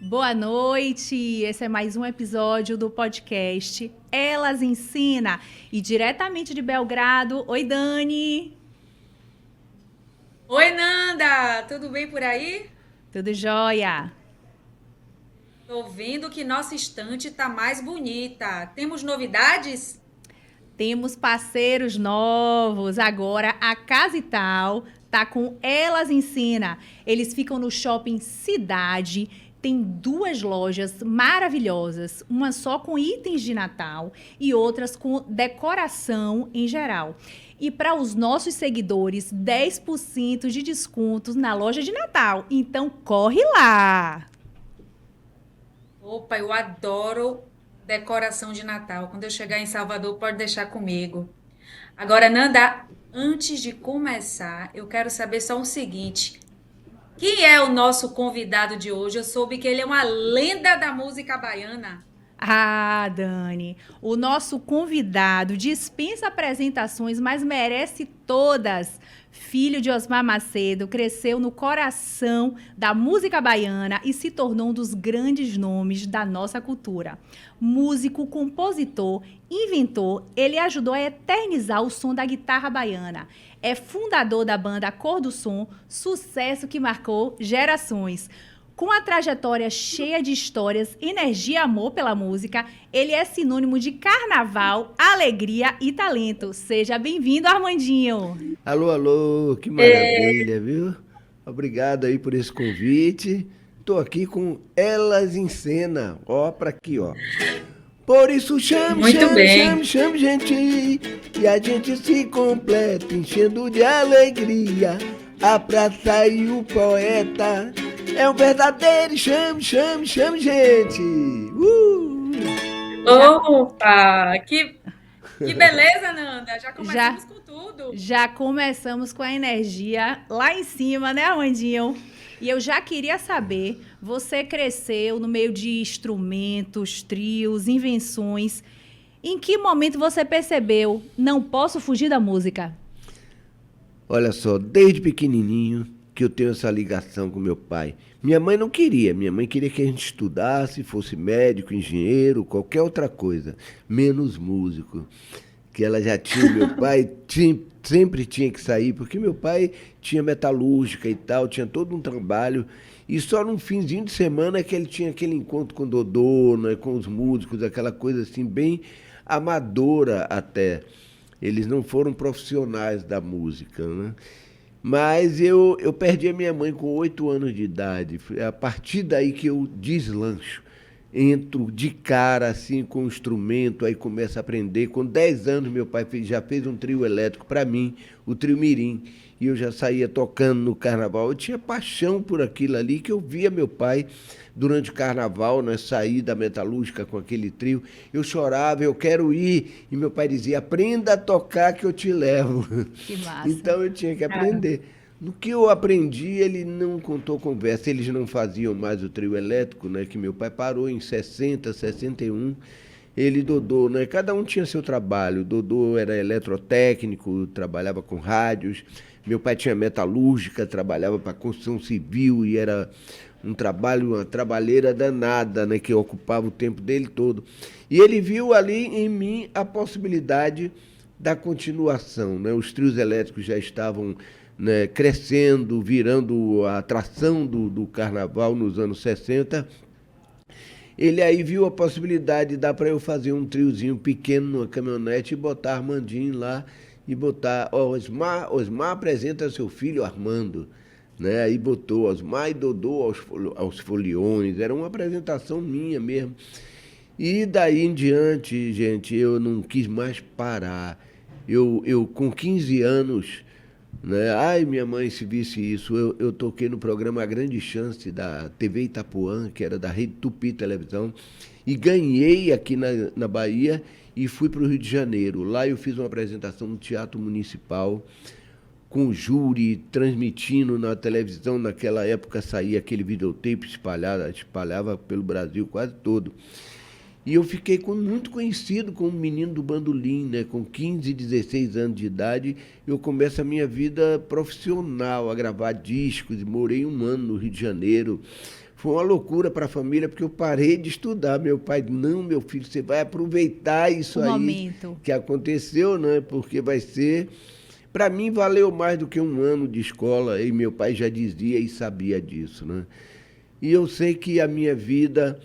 Boa noite! Esse é mais um episódio do podcast Elas Ensina. E diretamente de Belgrado, oi Dani! Oi, Nanda, tudo bem por aí? Tudo jóia? Tô vendo que nossa estante tá mais bonita. Temos novidades? Temos parceiros novos. Agora a Casa e Tal tá com Elas Ensina. Eles ficam no shopping Cidade. Tem duas lojas maravilhosas, uma só com itens de Natal e outras com decoração em geral. E para os nossos seguidores, 10% de descontos na loja de Natal. Então corre lá! Opa, eu adoro decoração de Natal. Quando eu chegar em Salvador, pode deixar comigo. Agora, Nanda, antes de começar, eu quero saber só o seguinte: quem é o nosso convidado de hoje? Eu soube que ele é uma lenda da música baiana. Ah, Dani, o nosso convidado dispensa apresentações, mas merece todas. Filho de Osmar Macedo, cresceu no coração da música baiana e se tornou um dos grandes nomes da nossa cultura. Músico, compositor, inventor, ele ajudou a eternizar o som da guitarra baiana. É fundador da banda Cor do Som, sucesso que marcou gerações. Com a trajetória cheia de histórias, energia e amor pela música, ele é sinônimo de carnaval, alegria e talento. Seja bem-vindo, Armandinho. Alô, alô, que maravilha, viu? Obrigado aí por esse convite. Tô aqui com Elas em Cena, ó, pra aqui, ó. Por isso chame, Muito chame, chame, bem. chame, gente, e a gente se completa, enchendo de alegria. A praça e o poeta é um verdadeiro chame, chame, chame, gente. Já, Opa, que beleza, Nanda. Já já, começamos com tudo. já começamos com a energia lá em cima, né, Armandinho? E eu já queria saber, você cresceu no meio de instrumentos, trios, invenções. Em que momento você percebeu, não posso fugir da música? Olha só, desde pequenininho que eu tenho essa ligação com meu pai. Minha mãe não queria, minha mãe queria que a gente estudasse, fosse médico, engenheiro, qualquer outra coisa, menos músico. Que ela já tinha, meu pai sempre tinha que sair, porque meu pai tinha metalúrgica e tal, tinha todo um trabalho, e só no finzinho de semana é que ele tinha aquele encontro com o Dodô, né, com os músicos, aquela coisa assim, bem amadora até. Eles não foram profissionais da música, né? Mas eu perdi a minha mãe com 8 anos de idade. Foi a partir daí que eu deslancho. Entro de cara assim com o instrumento, aí começo a aprender. Com 10 anos, meu pai já fez um trio elétrico para mim, o trio Mirim. E eu já saía tocando no carnaval. Eu tinha paixão por aquilo ali, que eu via meu pai durante o carnaval, né, sair da metalúrgica com aquele trio. Eu chorava, eu quero ir. E meu pai dizia: aprenda a tocar que eu te levo. Que massa. Então eu tinha que aprender. No que eu aprendi, ele não contou conversa. Eles não faziam mais o trio elétrico, né? Que meu pai parou em 60, 61. Ele e Dodô, né? Cada um tinha seu trabalho. Dodô era eletrotécnico, trabalhava com rádios. Meu pai tinha metalúrgica, trabalhava para construção civil e era um trabalho, uma trabalheira danada, né? Que ocupava o tempo dele todo. E ele viu ali em mim a possibilidade da continuação, né? Os trios elétricos já estavam, né, crescendo, virando a atração do carnaval nos anos 60. Ele aí viu a possibilidade de dar para eu fazer um triozinho pequeno numa caminhonete e botar Armandinho lá e botar Osmar apresenta seu filho Armando. Né? Aí botou Osmar e Dodô aos foliões, era uma apresentação minha mesmo. E daí em diante, gente, eu não quis mais parar. Eu com 15 anos, né? Ai, minha mãe, se visse isso, eu toquei no programa A Grande Chance da TV Itapuã, que era da Rede Tupi Televisão, e ganhei aqui na Bahia e fui para o Rio de Janeiro. Lá eu fiz uma apresentação no Teatro Municipal, com o júri, transmitindo na televisão. Naquela época saía aquele videotape espalhava pelo Brasil quase todo. E eu fiquei muito conhecido como menino do bandolim, né? Com 15, 16 anos de idade, eu começo a minha vida profissional, a gravar discos, e morei um ano no Rio de Janeiro. Foi uma loucura para a família, porque eu parei de estudar. Meu pai, não, meu filho, você vai aproveitar isso O aí momento. que aconteceu, né? Porque vai ser... Para mim, valeu mais do que um ano de escola, e meu pai já dizia e sabia disso, né? E eu sei que a minha vida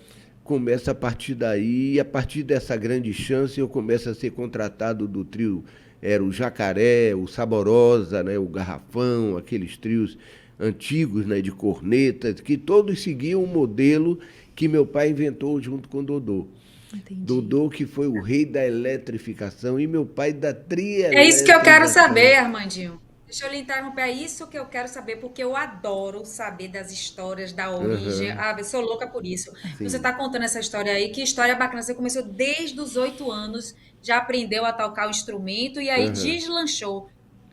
começa a partir daí, e a partir dessa grande chance eu começo a ser contratado do trio, era o Jacaré, o Saborosa, né, o Garrafão, aqueles trios antigos, né, de cornetas, que todos seguiam o modelo que meu pai inventou junto com o Dodô. Entendi. Dodô, que foi o rei da eletrificação, e meu pai da É isso que eu quero trieletrização. saber, Armandinho. Deixa eu lhe interromper. É isso que eu quero saber, porque eu adoro saber das histórias, da origem. Aham, Ah, eu sou louca por isso. Você sim. está contando essa história aí, que história bacana. Você começou desde os 8 anos, já aprendeu a tocar o instrumento e aí Aham. deslanchou.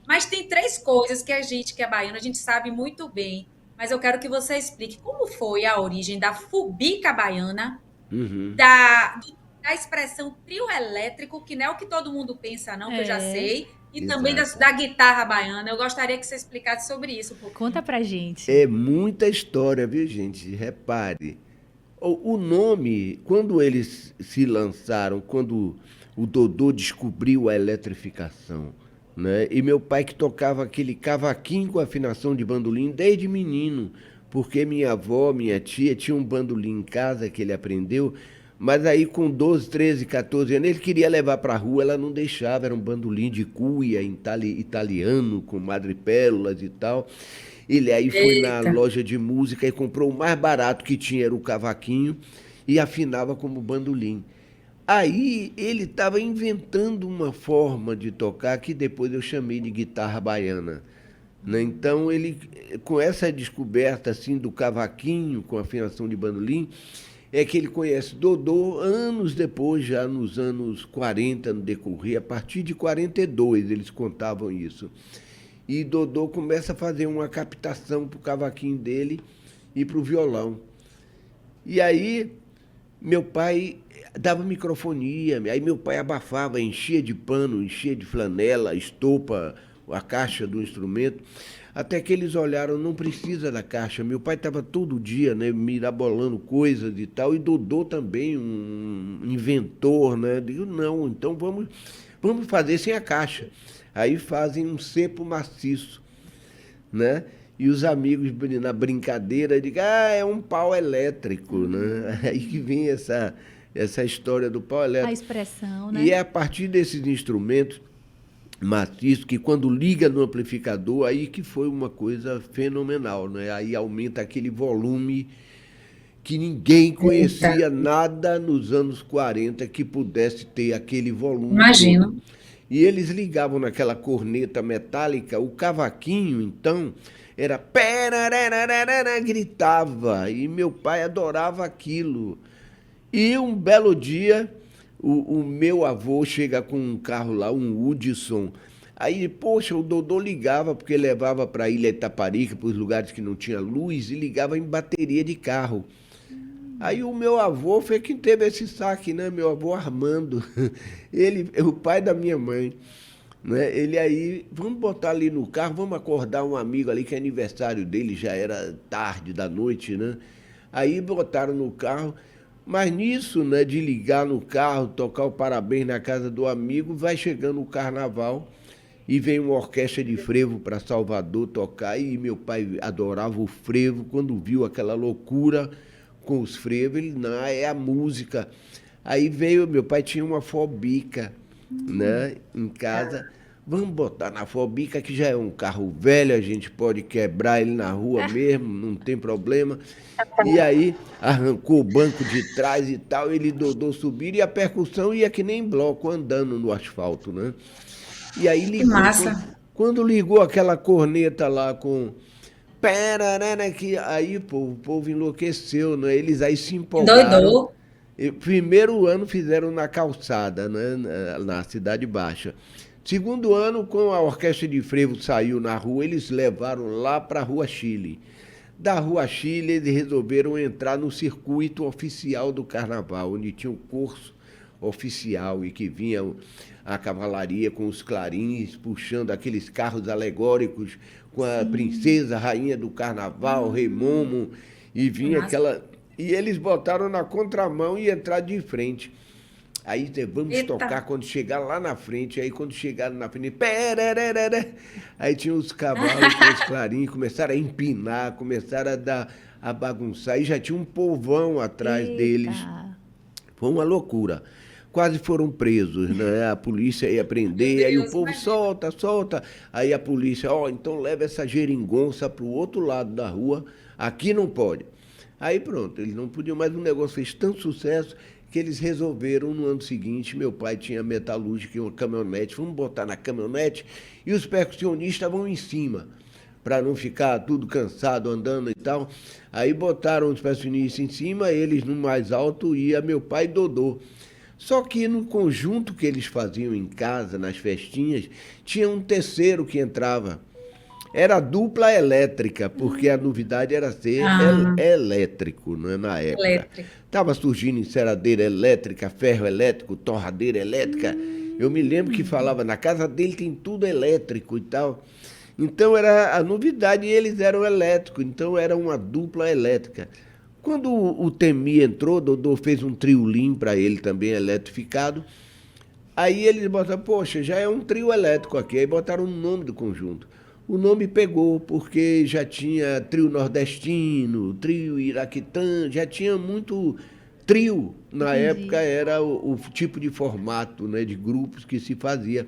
Mas tem três coisas que a gente, que é baiano, a gente sabe muito bem. Mas eu quero que você explique como foi a origem da fubica baiana, Uhum. da expressão trio elétrico, que não é o que todo mundo pensa, não, que eu já É. sei, e também Exato. da guitarra baiana. Eu gostaria que você explicasse sobre isso um Conta pouquinho. pra gente. É muita história, viu, gente? Repare. O nome, quando eles se lançaram, quando o Dodô descobriu a eletrificação, né? E meu pai que tocava aquele cavaquinho com afinação de bandolim desde menino, porque minha avó, minha tia, tinha um bandolim em casa que ele aprendeu, mas aí com 12, 13, 14 anos ele queria levar para a rua, ela não deixava, era um bandolim de cuia italiano, com madrepérolas e tal. Ele aí foi na Eita, loja de música e comprou o mais barato que tinha, era o cavaquinho, e afinava como bandolim. Aí ele estava inventando uma forma de tocar que depois eu chamei de guitarra baiana. Né? Então ele, com essa descoberta assim do cavaquinho com afinação de bandolim, é que ele conhece Dodô anos depois, já nos anos 40, no decorrer, a partir de 42 eles contavam isso. E Dodô começa a fazer uma captação para o cavaquinho dele e para o violão. E aí meu pai dava microfonia, aí meu pai abafava, enchia de pano, enchia de flanela, estopa a caixa do instrumento, até que eles olharam, não precisa da caixa. Meu pai estava todo dia, né, mirabolando coisas e tal, e Dodô também, um inventor, né? Digo, não, então vamos fazer sem a caixa. Aí fazem um cepo maciço, né? E os amigos na brincadeira dizem, é um pau elétrico, né? Aí que vem essa história do pau A elétrico. expressão, E né? é a partir desses instrumentos maciços que quando liga no amplificador, aí que foi uma coisa fenomenal, né? Aí aumenta aquele volume que ninguém eita, conhecia nada nos anos 40 que pudesse ter aquele volume imagino. todo. E eles ligavam naquela corneta metálica, o cavaquinho, então, era perarararara, gritava, e meu pai adorava aquilo. E um belo dia, o meu avô chega com um carro lá, um Hudson. Aí, poxa, o Dodô ligava, porque levava para a Ilha Itaparica, para os lugares que não tinha luz, e ligava em bateria de carro. Aí o meu avô foi quem teve esse saque, né? Meu avô Armando. Ele é o pai da minha mãe. Né? Ele aí, vamos botar ali no carro, vamos acordar um amigo ali que é aniversário dele, já era tarde da noite, né? Aí botaram no carro, mas nisso, né, de ligar no carro, tocar o parabéns na casa do amigo, vai chegando o carnaval e vem uma orquestra de frevo para Salvador tocar, e meu pai adorava o frevo, quando viu aquela loucura com os frevos, ele, não, é a música. Aí veio, meu pai tinha uma fobica, né, em casa. Vamos botar na fobica, que já é um carro velho, a gente pode quebrar ele na rua mesmo, não tem problema. E aí arrancou o banco de trás e tal, ele Dodô subir e a percussão ia que nem bloco andando no asfalto, né? E aí Que ligou. massa. Quando ligou aquela corneta lá com perarara, que aí pô, o povo enlouqueceu, né? Eles aí se empolgaram. Doidou. E primeiro ano fizeram na calçada, né? Na Cidade Baixa. Segundo ano, com a orquestra de frevo saiu na rua, eles levaram lá para a Rua Chile. Da Rua Chile, eles resolveram entrar no circuito oficial do carnaval, onde tinha um curso oficial e que vinha a cavalaria com os clarins, puxando aqueles carros alegóricos com a princesa, a rainha do carnaval, Rei Momo. E vinha Massa. aquela... E eles botaram na contramão e entraram de frente. Aí vamos Eita. tocar quando chegar lá na frente. Aí quando chegaram na frente, perereré, aí tinha os cavalos com os clarins, começaram a empinar, começaram a bagunçar. E já tinha um povão atrás deles. Eita. Foi uma loucura. Quase foram presos, né? A polícia ia prender, Meu aí o Deus, povo imagina. solta, solta. Aí a polícia, então leva essa geringonça para o outro lado da rua, aqui não pode. Aí pronto, eles não podiam, mas o negócio fez tanto sucesso que eles resolveram no ano seguinte, meu pai tinha metalúrgica e uma caminhonete, vamos botar na caminhonete e os percussionistas vão em cima, para não ficar tudo cansado andando e tal. Aí botaram os percussionistas em cima, eles no mais alto ia meu pai Dodô. Só que no conjunto que eles faziam em casa, nas festinhas, tinha um terceiro que entrava. Era dupla elétrica, porque a novidade era ser Ah, elétrico, né, na época. elétrico. Estava surgindo enceradeira elétrica, ferro elétrico, torradeira elétrica. Eu me lembro que falava, na casa dele tem tudo elétrico e tal. Então era a novidade e eles eram elétricos, então era uma dupla elétrica. Quando o Temi entrou, Dodô fez um triolim para ele também, eletrificado. Aí eles botaram, poxa, já é um trio elétrico aqui. Aí botaram o nome do conjunto. O nome pegou, porque já tinha trio nordestino, trio iraquitã, já tinha muito trio. Na Entendi. época era o tipo de formato, né, de grupos que se fazia.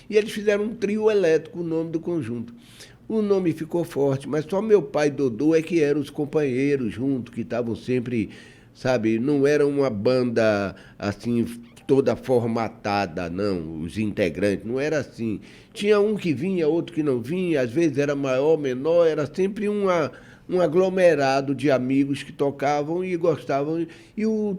E eles fizeram um trio elétrico, o nome do conjunto. O nome ficou forte, mas só meu pai Dodô é que eram os companheiros junto, que estavam sempre, sabe, não era uma banda assim toda formatada, não, os integrantes, não era assim. Tinha um que vinha, outro que não vinha, às vezes era maior, menor, era sempre um aglomerado de amigos que tocavam e gostavam. E o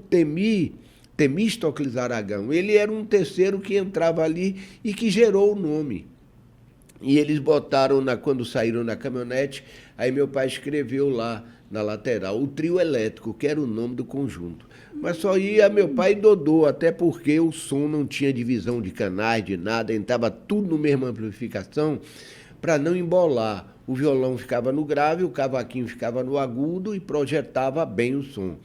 Temístocles Aragão, ele era um terceiro que entrava ali e que gerou o nome. E eles botaram, quando saíram na caminhonete, aí meu pai escreveu lá na lateral, o trio elétrico, que era o nome do conjunto. Mas só ia meu pai e Dodô, até porque o som não tinha divisão de canais, de nada, entrava tudo no mesma amplificação, para não embolar. O violão ficava no grave, o cavaquinho ficava no agudo e projetava bem o som.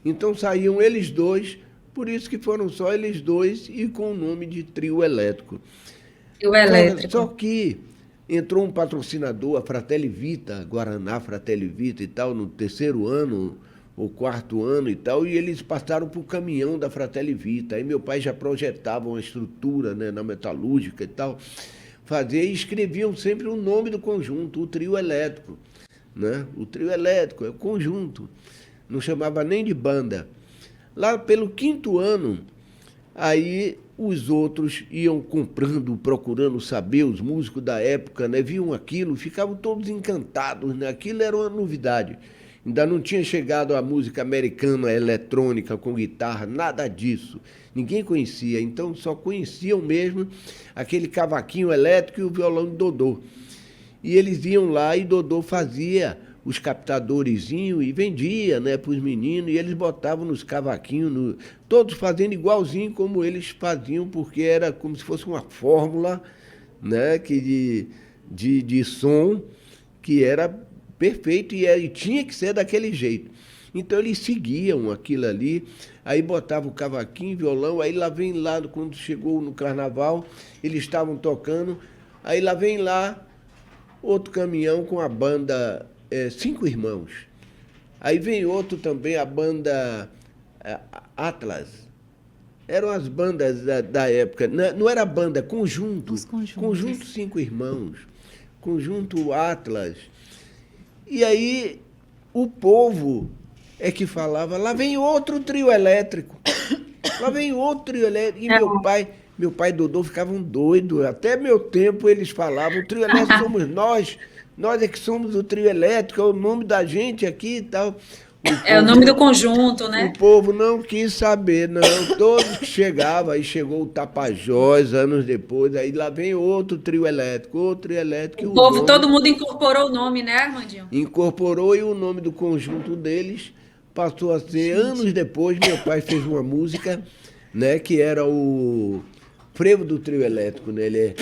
Então saíam eles dois, por isso que foram só eles dois e com o nome de trio elétrico. E o Só elétrico. que entrou um patrocinador, a Fratelli Vita, Guaraná Fratelli Vita e tal, no terceiro ano ou quarto ano e tal, e eles passaram para o caminhão da Fratelli Vita. Aí meu pai já projetava uma estrutura, né, na metalúrgica e tal, fazia e escreviam sempre o nome do conjunto, o trio elétrico. Né? O trio elétrico é o conjunto, não chamava nem de banda. Lá pelo quinto ano, aí os outros iam comprando, procurando saber, os músicos da época, né, viam aquilo, ficavam todos encantados, né? Aquilo era uma novidade. Ainda não tinha chegado a música americana eletrônica com guitarra, nada disso. Ninguém conhecia, então só conheciam mesmo aquele cavaquinho elétrico e o violão de Dodô. E eles iam lá e Dodô fazia os captadorzinhos e vendia, né, para os meninos, e eles botavam nos cavaquinhos, todos fazendo igualzinho como eles faziam, porque era como se fosse uma fórmula, né, de som que era perfeito e tinha que ser daquele jeito. Então eles seguiam aquilo ali, aí botavam o cavaquinho, violão, aí lá vem lá, quando chegou no carnaval, eles estavam tocando, aí lá vem lá outro caminhão com a banda Cinco Irmãos. Aí vem outro também, a banda Atlas. Eram as bandas da época. Não era banda, conjunto. Os conjuntos. Conjunto Cinco Irmãos. Conjunto Atlas. E aí o povo é que falava, lá vem outro trio elétrico. Lá vem outro trio elétrico. E meu pai e Dodô ficavam doidos. Até meu tempo eles falavam, o trio elétrico somos nós. Nós é que somos o trio elétrico, é o nome da gente aqui e tal. É o nome do conjunto, O né? povo não quis saber, não. Todos que chegavam, aí chegou o Tapajós, anos depois, aí lá vem outro trio elétrico, e O o povo, nome todo mundo incorporou o nome, né, Armandinho? incorporou e o nome do conjunto deles passou a ser, anos depois, meu pai fez uma música, né, que era o frevo do trio elétrico, né, ele é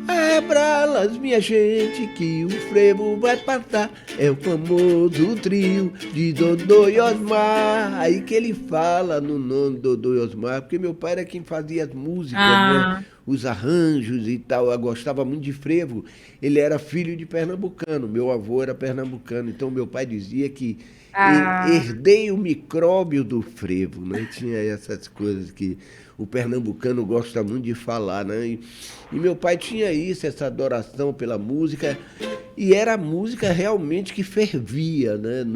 Abra-las, minha gente, que o frevo vai passar. É o famoso trio de Dodô e Osmar. Aí que ele fala no nome do Dodô e Osmar, porque meu pai era quem fazia as músicas, né? Ah, Os arranjos e tal. Eu gostava muito de frevo. Ele era filho de pernambucano, meu avô era pernambucano. Então meu pai dizia que ah, herdei o micróbio do frevo, né? Tinha essas coisas que o pernambucano gosta muito de falar, né? E meu pai tinha isso, essa adoração pela música, e era a música realmente que fervia, né?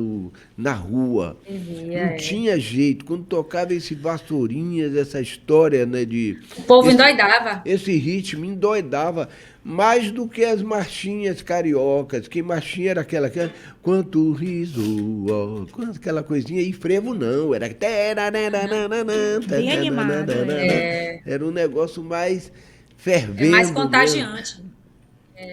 Na rua. devia, Não é. tinha jeito. Quando tocava esse Vassourinhas, essa história, né, de O povo esse, endoidava. esse ritmo endoidava mais do que as marchinhas cariocas. Que marchinha era aquela quanto riso, ó, quanto aquela coisinha, e frevo não, era Bem animado, é. É, era um negócio mais é mais fervendo mesmo. contagiante.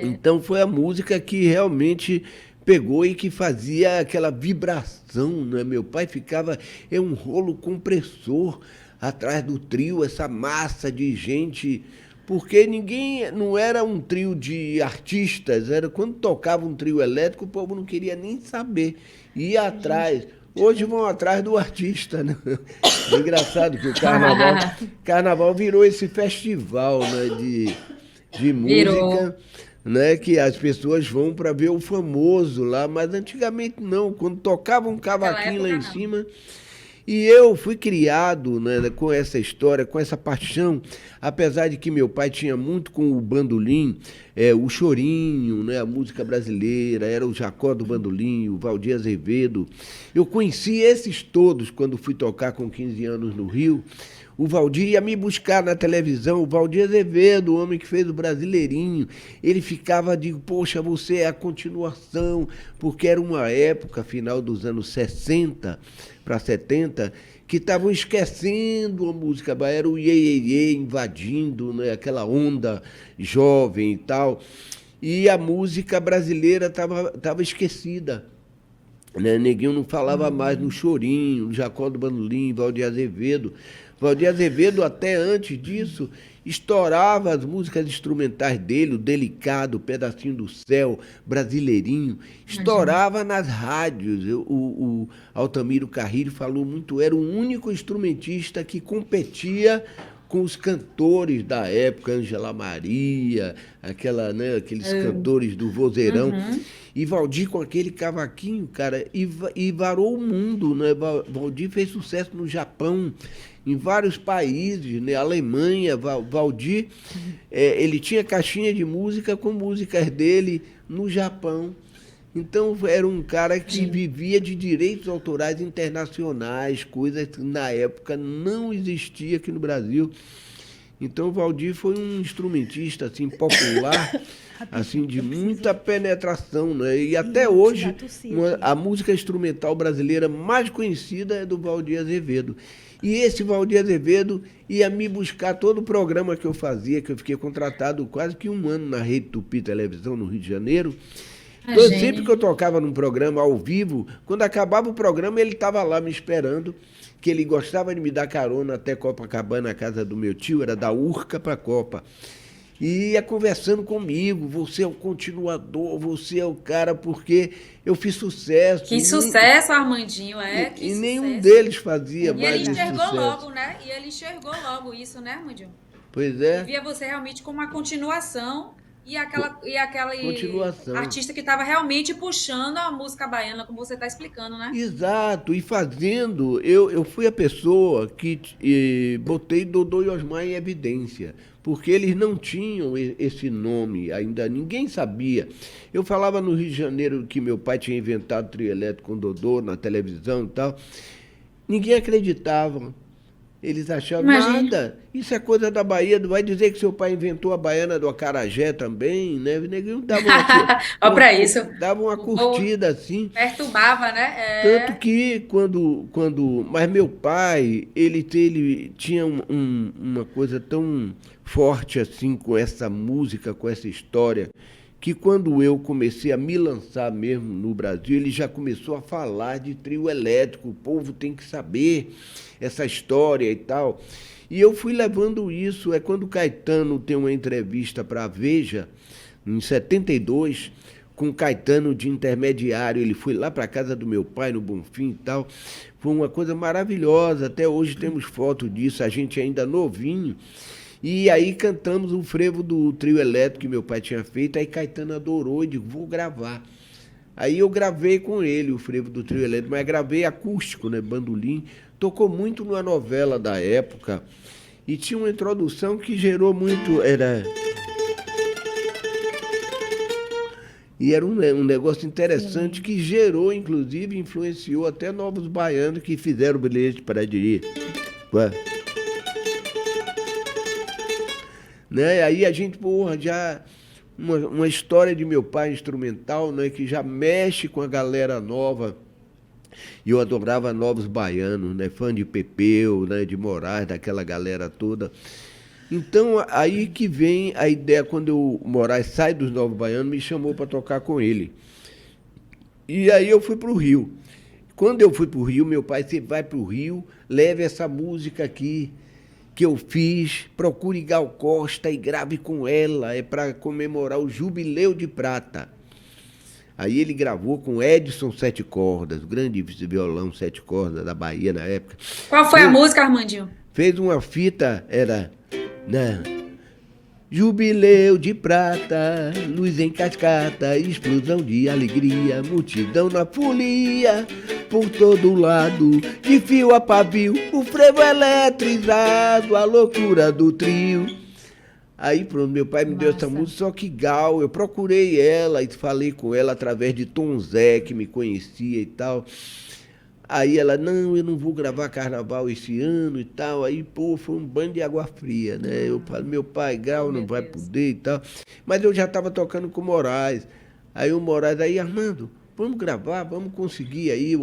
Então foi a música que realmente pegou e que fazia aquela vibração, né? Meu pai ficava, é um rolo compressor atrás do trio, essa massa de gente, porque ninguém, não era um trio de artistas, era quando tocava um trio elétrico, o povo não queria nem saber, ia atrás. Hoje vão atrás do artista, né? É engraçado que o carnaval virou esse festival, né, de Virou. música, né, que as pessoas vão para ver o famoso lá, mas antigamente não, quando tocava um Naquela cavaquinho lá época, em não. cima. E eu fui criado, né, com essa história, com essa paixão, apesar de que meu pai tinha muito com o bandolim, o chorinho, né, a música brasileira, era o Jacó do Bandolim, o Valdir Azevedo. Eu conheci esses todos quando fui tocar com 15 anos no Rio. O Valdir ia me buscar na televisão, o Valdir Azevedo, o homem que fez o Brasileirinho. Ele ficava de, poxa, você é a continuação, porque era uma época, final dos anos 60 para 70, que estavam esquecendo a música baiana, era o iê, iê, iê invadindo, né, aquela onda jovem e tal. E a música brasileira estava esquecida, né? Neguinho não falava mais no Chorinho, no Jacó do Bandolim, Valdir Azevedo. Valdir Azevedo, até antes disso, estourava as músicas instrumentais dele, o Delicado, o Pedacinho do Céu, Brasileirinho, Imagina. estourava nas rádios. O Altamiro Carrilho falou muito, era o único instrumentista que competia com os cantores da época, Ângela Maria, né, aqueles cantores do vozeirão. Uhum. E Valdir com aquele cavaquinho, cara, e varou o mundo, né? Valdir fez sucesso no Japão, em vários países, né? Alemanha, Valdir, ele tinha caixinha de música com músicas dele no Japão. Então era um cara que Imagina. vivia de direitos autorais internacionais, coisas que na época não existia aqui no Brasil. Então o Valdir foi um instrumentista assim popular, assim de muita penetração, né? E até hoje a música instrumental brasileira mais conhecida é do Valdir Azevedo. E esse Valdir Azevedo ia me buscar todo o programa que eu fazia, que eu fiquei contratado quase que um ano na Rede Tupi Televisão no Rio de Janeiro. Então, sempre que Imagine. eu tocava num programa ao vivo, quando acabava o programa, ele estava lá me esperando, que ele gostava de me dar carona até Copacabana, a casa do meu tio, era da Urca para Copa. E ia conversando comigo, você é o continuador, você é o cara, porque eu fiz sucesso. Que sucesso, Armandinho, que E nenhum sucesso. deles fazia E ele mais esse enxergou sucesso. logo, né? E ele enxergou logo isso, né, Armandinho? Pois Ele é, via você realmente como uma continuação e aquela continuação. artista que estava realmente puxando a música baiana, como você está explicando, né? Exato, e fazendo, eu fui a pessoa que botei Dodô e Osmar em evidência, porque eles não tinham esse nome ainda, ninguém sabia. Eu falava no Rio de Janeiro que meu pai tinha inventado trio elétrico com Dodô na televisão e tal, ninguém acreditava. Eles achavam, Imagine. nada, isso é coisa da Bahia, vai dizer que seu pai inventou a baiana do acarajé também, né? O neguinho Olha para isso. dava uma O povo curtida assim. perturbava, né? Tanto que mas meu pai, ele tinha uma coisa tão forte assim com essa música, com essa história, que quando eu comecei a me lançar mesmo no Brasil, ele já começou a falar de trio elétrico, o povo tem que saber essa história e tal. E eu fui levando isso, é quando o Caetano tem uma entrevista para a Veja, em 72, com o Caetano de intermediário, ele foi lá para a casa do meu pai, no Bonfim e tal, foi uma coisa maravilhosa, até hoje temos foto disso, a gente ainda novinho, e aí cantamos o frevo do trio elétrico que meu pai tinha feito, aí Caetano adorou e disse, vou gravar. Aí eu gravei com ele o frevo do trio elétrico, mas gravei acústico, né, bandolim, tocou muito numa novela da época, e tinha uma introdução que gerou muito, e era um negócio interessante que gerou, inclusive, influenciou até novos baianos que fizeram bilhete para dirigir. Né? Aí a gente, porra, já... Uma história de meu pai instrumental, né, que já mexe com a galera nova. E eu adorava novos baianos, né, fã de Pepeu, né, de Moraes, daquela galera toda. Então, aí que vem a ideia, quando o Moraes sai dos Novos Baianos, me chamou para tocar com ele. E aí eu fui para o Rio. Quando eu fui para o Rio, meu pai, você vai para o Rio, leve essa música aqui que eu fiz, procure Gal Costa e grave com ela, é para comemorar o Jubileu de Prata. Aí ele gravou com Edson Sete Cordas, o grande violão Sete Cordas da Bahia na época. Qual foi a música, Armandinho? Fez uma fita, era... né? Jubileu de prata, luz em cascata, explosão de alegria, multidão na folia, por todo lado, de fio a pavio, o frevo eletrizado, a loucura do trio. Aí pronto, meu pai me deu essa música, só que Gal, eu procurei ela e falei com ela através de Tom Zé, que me conhecia e tal. Aí ela, não, eu não vou gravar carnaval esse ano e tal. Aí, pô, foi um banho de água fria, né? Eu falei, meu pai, Gal não vai poder e tal. Mas eu já estava tocando com o Moraes. Aí o Moraes, aí, Armando, vamos gravar, vamos conseguir aí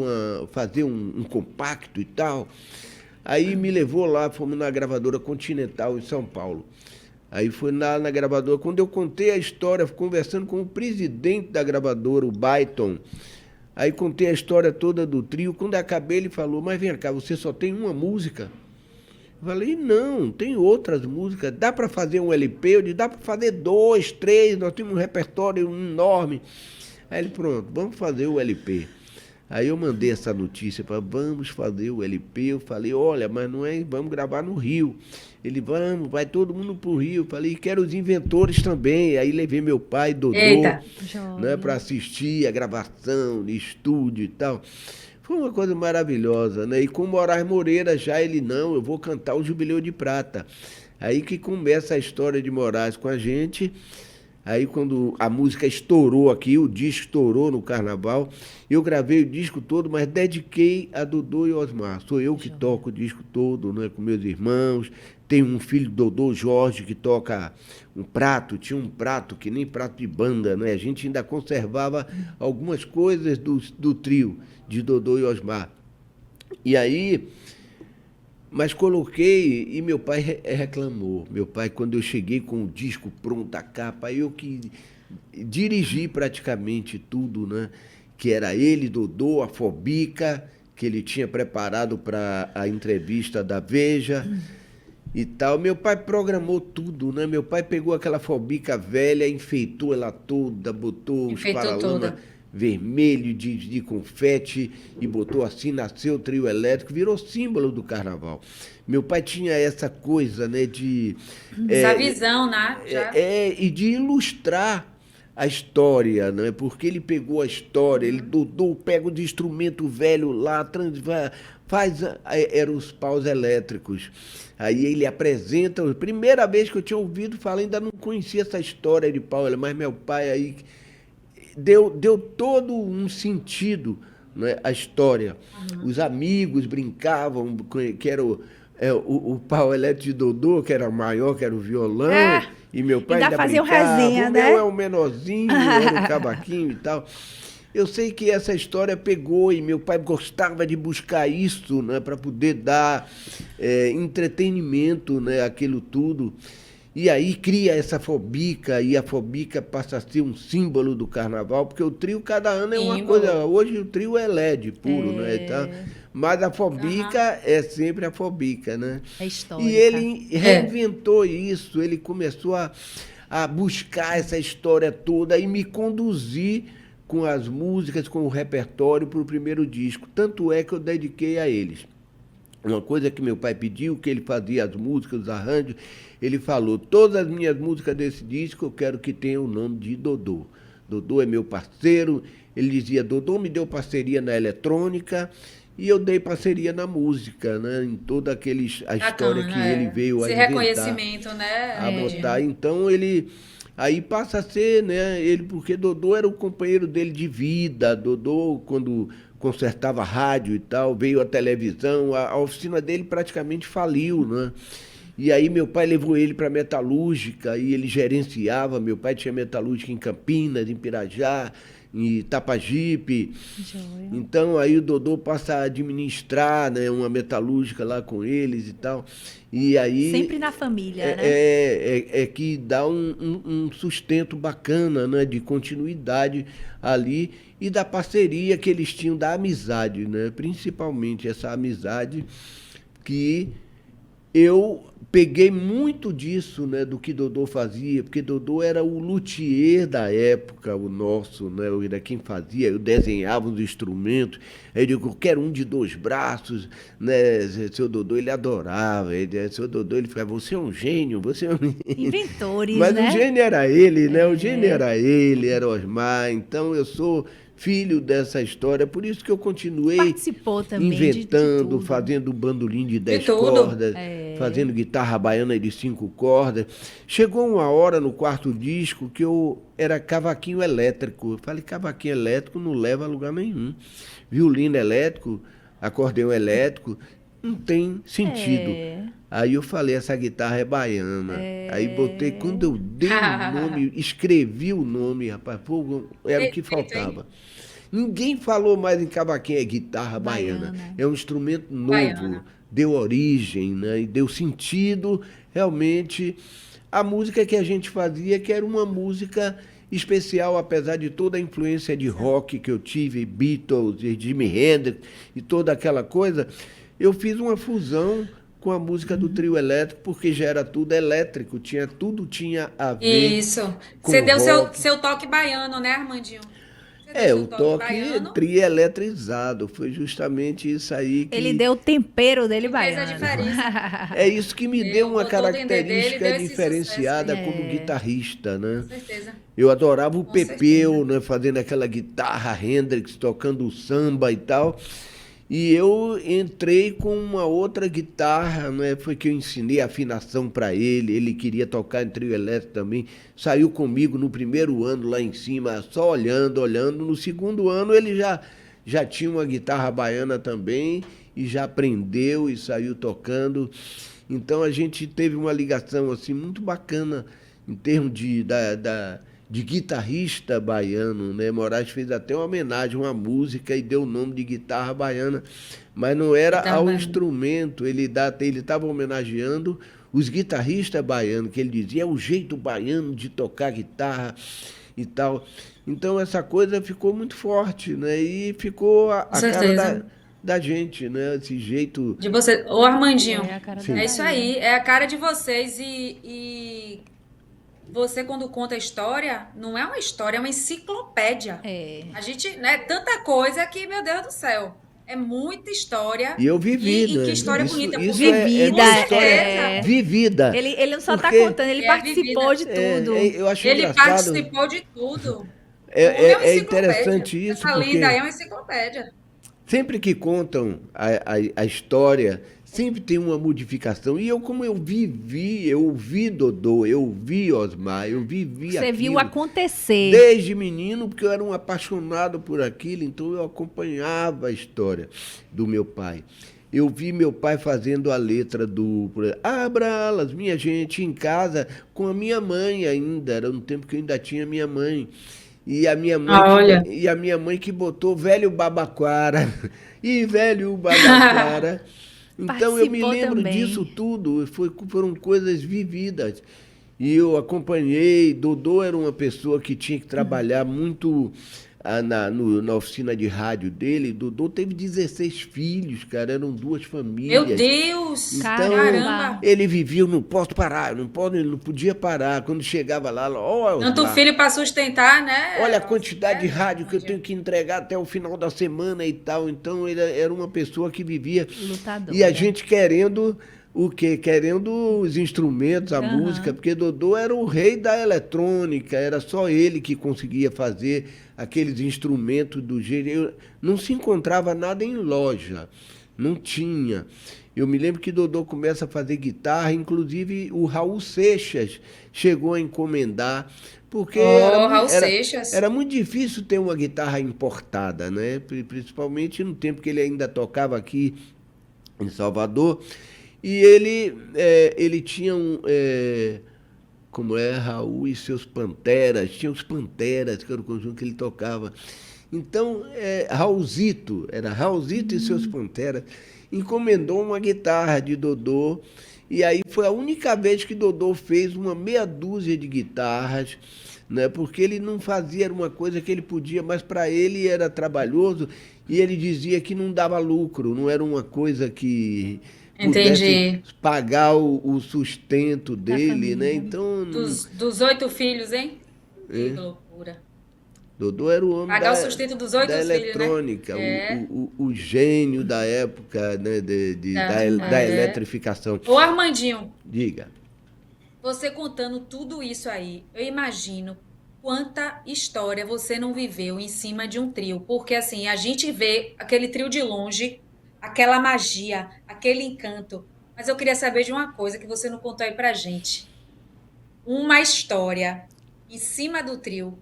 fazer um compacto e tal. Aí me levou lá, fomos na gravadora Continental em São Paulo. Aí foi lá na gravadora, quando eu contei a história, conversando com o presidente da gravadora, o Byton. Aí contei a história toda do trio. Quando acabei, ele falou, mas vem cá, você só tem uma música? Eu falei, não, tem outras músicas. Dá para fazer um LP? Eu disse, dá para fazer 2, 3, nós temos um repertório enorme. Aí ele, pronto, vamos fazer o LP. Aí eu mandei essa notícia para vamos fazer o LP. Eu falei, olha, mas não é, vamos gravar no Rio. Ele, vamos, vai todo mundo pro Rio. Eu falei, quero os inventores também. Aí levei meu pai, Dodô, né, para assistir a gravação de estúdio e tal. Foi uma coisa maravilhosa, né? E com o Moraes Moreira já ele, não, eu vou cantar o Jubileu de Prata. Aí que começa a história de Moraes com a gente. Aí quando a música estourou aqui, o disco estourou no carnaval, eu gravei o disco todo, mas dediquei a Dodô e Osmar. Sou eu que toco o disco todo, né, com meus irmãos. Tem um filho, Dodô Jorge, que toca um prato, tinha um prato que nem prato de banda, né? A gente ainda conservava algumas coisas do trio de Dodô e Osmar. E aí... Mas coloquei e meu pai reclamou. Meu pai, quando eu cheguei com o disco pronto, a capa, eu que dirigi praticamente tudo, né? Que era ele, Dodô, a Fobica, que ele tinha preparado para a entrevista da Veja e tal. Meu pai programou tudo, né? Meu pai pegou aquela Fobica velha, enfeitou ela toda, botou os paralamas vermelho de confete e botou assim, nasceu o trio elétrico, virou símbolo do carnaval. Meu pai tinha essa coisa, né, de... Essa visão, né? E de ilustrar a história, né, porque ele pegou a história, ele pega o instrumento velho lá, eram os paus elétricos. Aí ele apresenta, a primeira vez que eu tinha ouvido falar, ainda não conhecia essa história de pau, mas meu pai aí... Deu todo um sentido, né, à história. Os amigos brincavam, que era o pau elétrico de Dodô, que era maior, que era o violão, e meu pai ainda fazia brincava, resenha, o né? meu é o menorzinho, era o cavaquinho e tal. Eu sei que essa história pegou e meu pai gostava de buscar isso, né, para poder dar entretenimento, né, aquilo tudo. E aí cria essa fobica, e a fobica passa a ser um símbolo do carnaval, porque o trio cada ano é uma Símbolo. coisa. Hoje o trio é LED puro, né? Tá? Mas a Aham. fobica é sempre a fobica, né? É E histórica. ele reinventou isso, ele começou a buscar essa história toda e me conduzir com as músicas, com o repertório para o primeiro disco. Tanto é que eu dediquei a eles. Uma coisa que meu pai pediu, que ele fazia as músicas, os arranjos, ele falou, todas as minhas músicas desse disco eu quero que tenha o nome de Dodô. Dodô é meu parceiro, ele dizia, Dodô me deu parceria na eletrônica e eu dei parceria na música, né? Em toda a história que Bacana, ele é. veio a Esse inventar, reconhecimento, né, a Armandinho? botar. Então ele aí passa a ser, né, ele porque Dodô era o companheiro dele de vida. Dodô quando consertava rádio e tal, veio a televisão, a oficina dele praticamente faliu, né? E aí meu pai levou ele para metalúrgica e ele gerenciava. Meu pai tinha metalúrgica em Campinas, em Pirajá, em Itapajipe. Joia. Então aí o Dodô passa a administrar, né, uma metalúrgica lá com eles e tal. E aí Sempre na família, né? é que dá um sustento bacana, né, de continuidade ali e da parceria que eles tinham, da amizade, né? Principalmente essa amizade que eu peguei muito disso, né, do que Dodô fazia, porque Dodô era o luthier da época, o nosso, né, era quem fazia, eu desenhava os instrumentos, aí eu digo, eu quero um de 2 braços, né, seu Dodô, ele adorava, seu Dodô, ele ficava, você é um gênio, você é um... Inventores, Mas né? o gênio era ele, né, o gênio era ele, era Osmar, então eu sou filho dessa história, por isso que eu continuei Participou também de inventando, tudo. fazendo bandolim de De 10 tudo. cordas, fazendo guitarra baiana de 5 cordas. Chegou uma hora no 4º disco que eu era cavaquinho elétrico. Eu falei, cavaquinho elétrico não leva a lugar nenhum. Violino elétrico, acordeão elétrico, não tem sentido. É. Aí eu falei, essa guitarra é baiana. Aí botei, quando eu dei o nome, escrevi o nome, rapaz, pô, era o que Perfeito, hein? faltava. Ninguém falou mais em cavaquinho, é guitarra baiana. Baiana. É um instrumento novo, Baiana. deu origem, né? E deu sentido, realmente, à música que a gente fazia, que era uma música especial, apesar de toda a influência de rock que eu tive, Beatles, e Jimi Hendrix e toda aquela coisa. Eu fiz uma fusão com a música do trio elétrico, porque já era tudo elétrico, tudo tinha a ver Isso. Você com deu rock. seu toque baiano, né, Armandinho? Você deu seu O toque toque baiano trieletrizado, foi justamente isso aí Ele que... deu o tempero dele e fez a baiano. diferença. É isso que me deu uma Botou o dendê dele e característica deu esse sucesso aí. diferenciada como guitarrista, Com né? certeza. Eu adorava o Com certeza. Pepeu, né, fazendo aquela guitarra Hendrix, tocando samba e tal. E eu entrei com uma outra guitarra, né? Foi que eu ensinei a afinação para ele. Ele queria tocar em trio elétrico também. Saiu comigo no primeiro ano lá em cima, só olhando, olhando. No segundo ano ele já tinha uma guitarra baiana também e já aprendeu e saiu tocando. Então a gente teve uma ligação assim muito bacana em termos de guitarrista baiano, né? Moraes fez até uma homenagem, uma música e deu o nome de guitarra baiana, mas não era Guitarra ao baiana. instrumento, ele estava homenageando os guitarristas baianos, que ele dizia, é o jeito baiano de tocar guitarra e tal. Então essa coisa ficou muito forte, né? E ficou Com a cara certeza. da gente, né? Esse jeito. De você. Ô, Armandinho, É a cara da Sim. é isso Bahia. aí. É a cara de vocês e você, quando conta a história, não é uma história, é uma enciclopédia. É. A gente, né, tanta coisa que, meu Deus do céu, é muita história. E eu vivi, E que né? história bonita, Isso porque é Vivida, uma história é. vivida. Ele não só tá Porque contando, ele É participou vivida. de tudo. eu acho ele engraçado. participou de tudo. Tudo é uma É enciclopédia. interessante isso, Essa linda aí porque é uma enciclopédia. sempre que contam a história, sempre tem uma modificação. E eu, como eu vi Dodô, eu vi Osmar, eu vivi Você viu aquilo acontecer. desde menino, porque eu era um apaixonado por aquilo, então eu acompanhava a história do meu pai. Eu vi meu pai fazendo a letra por exemplo, Abra alas, minha gente, em casa, com a minha mãe ainda. Era um tempo que eu ainda tinha minha mãe. E a minha mãe, Olha. e a minha mãe que botou velho babaquara. E velho babaquara. Então eu me Participou lembro também. disso tudo. Foram coisas vividas. E eu acompanhei. Dodô era uma pessoa que tinha que trabalhar muito na oficina de rádio dele. Dodô teve 16 filhos, cara, eram duas Meu famílias. Deus! Então, Caramba! ele vivia, eu não posso parar, ele não podia parar. Quando chegava lá, ó, Tanto Osmar, filho para sustentar, olha né? a quantidade de rádio que eu tenho Osmândia? que entregar até o final da semana e tal. Então, ele era uma pessoa que vivia. E a Lutadora. gente querendo o quê? Querendo os instrumentos, a música, Aham. porque Dodô era o rei da eletrônica, era só ele que conseguia fazer aqueles instrumentos do jeito. Não se encontrava nada em loja, não tinha. Eu me lembro que Dodô começa a fazer guitarra, inclusive o Raul Seixas chegou a encomendar, porque Oh, Raul Seixas. era muito difícil ter uma guitarra importada, né? Principalmente no tempo que ele ainda tocava aqui em Salvador. E ele tinha como é, Raul e seus Panteras, tinha os Panteras, que era o conjunto que ele tocava. Então, Raulzito, era Raulzito e seus Panteras, encomendou uma guitarra de Dodô, e aí foi a única vez que Dodô fez uma meia dúzia de guitarras, né? Porque ele não fazia, era uma coisa que ele podia, mas para ele era trabalhoso, e ele dizia que não dava lucro, não era uma coisa que pudesse Entendi. pagar o sustento Da dele, né? família. Então, Dos 8 filhos, hein? Que é, loucura. Dodô era o homem Pagar o sustento dos oito da filhos, né? eletrônica, É. o gênio da época, né? Da É. eletrificação. Ô, Armandinho, Diga. você contando tudo isso aí, eu imagino quanta história você não viveu em cima de um trio. Porque assim, a gente vê aquele trio de longe, aquela magia, aquele encanto. Mas eu queria saber de uma coisa que você não contou aí pra gente. Uma história em cima do trio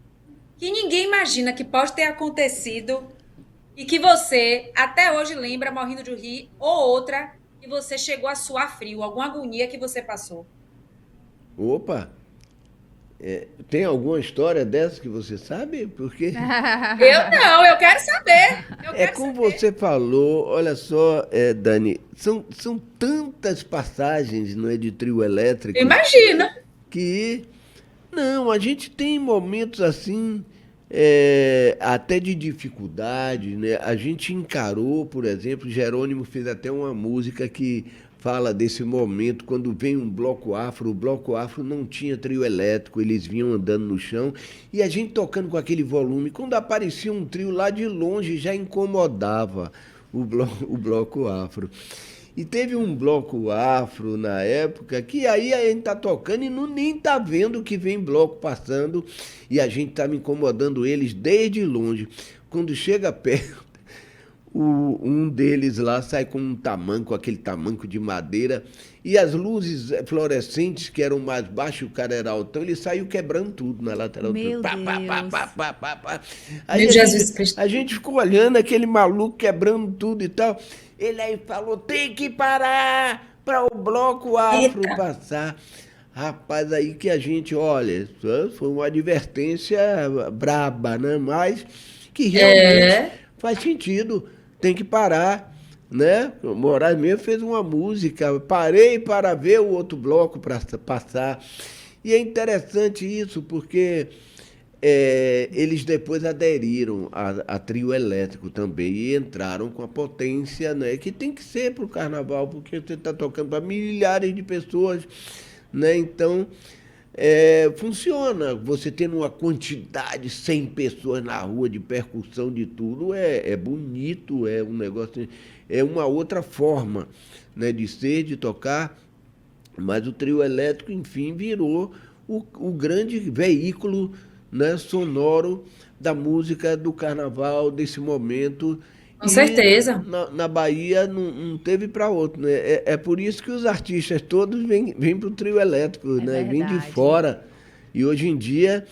que ninguém imagina que pode ter acontecido e que você até hoje lembra morrendo de rir, ou outra que você chegou a suar frio, alguma agonia que você passou. Opa, tem alguma história dessa que você sabe? Porque Eu não, eu quero saber. Eu é quero como saber. você falou, olha só, Dani, são tantas passagens, não é, de trio elétrico Imagina. que não, a gente tem momentos assim, até de dificuldade, né? A gente encarou, por exemplo, Jerônimo fez até uma música que fala desse momento, quando vem um bloco afro, o bloco afro não tinha trio elétrico, eles vinham andando no chão, e a gente tocando com aquele volume, quando aparecia um trio lá de longe, já incomodava o bloco afro. E teve um bloco afro na época que aí a gente tá tocando e não, nem tá vendo que vem bloco passando e a gente tá me incomodando eles desde longe. Quando chega perto, um deles lá sai com um tamanco, aquele tamanco de madeira, e as luzes fluorescentes que eram mais baixas, o cara era altão, ele saiu quebrando tudo na lateral do Meu pá, pá, pá, Deus. pá, pá, pá, pá. Aí Meu Jesus Cristo. a gente ficou olhando aquele maluco quebrando tudo e tal. Ele aí falou, tem que parar para o bloco afro Eita. passar. Rapaz, aí que a gente, olha, foi uma advertência braba, né? Mas que realmente É. faz sentido, tem que parar, né? O Moraes mesmo fez uma música, parei para ver o outro bloco para passar. E é interessante isso, porque eles depois aderiram a trio elétrico também e entraram com a potência, né, que tem que ser para o carnaval, porque você está tocando para milhares de pessoas, né? Então funciona. Você tendo uma quantidade, 100 pessoas na rua de percussão de tudo, é bonito, é um negócio, é uma outra forma, né, de ser, de tocar, mas o trio elétrico, enfim, virou o grande veículo, né, sonoro da música do carnaval, desse momento. Com E certeza. na Bahia não teve para outro. Né? É por isso que os artistas todos vêm para o trio elétrico, É né? Vêm de verdade. fora. E hoje em dia,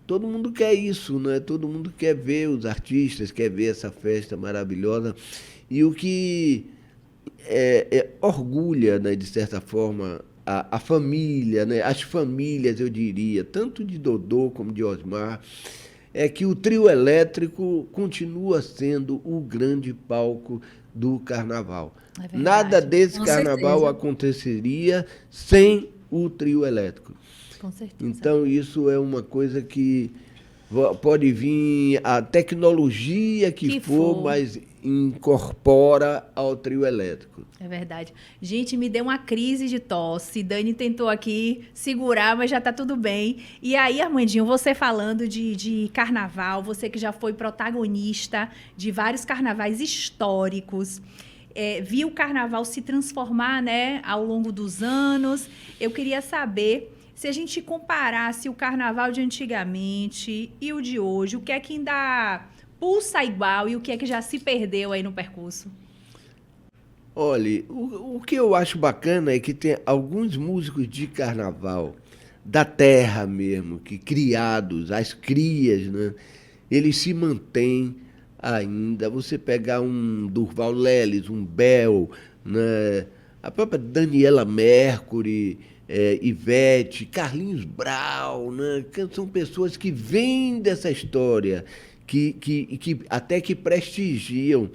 todo mundo quer isso, né? Todo mundo quer ver os artistas, quer ver essa festa maravilhosa. E o que orgulha, né, de certa forma, a família, né, as famílias, eu diria, tanto de Dodô como de Osmar, é que o trio elétrico continua sendo o grande palco do carnaval. É Nada verdade. desse Com carnaval certeza. aconteceria sem o trio elétrico. Com certeza. Então, isso é uma coisa que pode vir a tecnologia que for, mas incorpora ao trio elétrico. É verdade. Gente, me deu uma crise de tosse. Dani tentou aqui segurar, mas já tá tudo bem. E aí, Armandinho, você falando de carnaval, você que já foi protagonista de vários carnavais históricos, viu o carnaval se transformar, né, ao longo dos anos. Eu queria saber, se a gente comparasse o carnaval de antigamente e o de hoje, o que é que ainda pulsa igual e o que é que já se perdeu aí no percurso? Olha, o que eu acho bacana é que tem alguns músicos de carnaval, da terra mesmo, que criados, as crias, né? Eles se mantêm ainda. Você pegar um Durval Leles, um Bel, né? A própria Daniela Mercury, Ivete, Carlinhos Brau, né? Que são pessoas que vêm dessa história, que até que prestigiam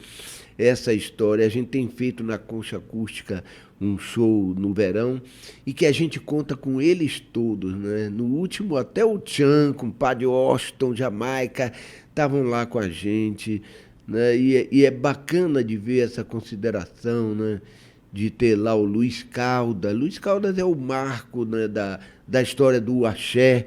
essa história. A gente tem feito na Concha Acústica um show no verão e que a gente conta com eles todos, né? No último, até o Tchan, com o Padre Austin, Jamaica, estavam lá com a gente, né? E é bacana de ver essa consideração, né? De ter lá o Luiz Caldas. Luiz Caldas é o marco, né, da história do axé.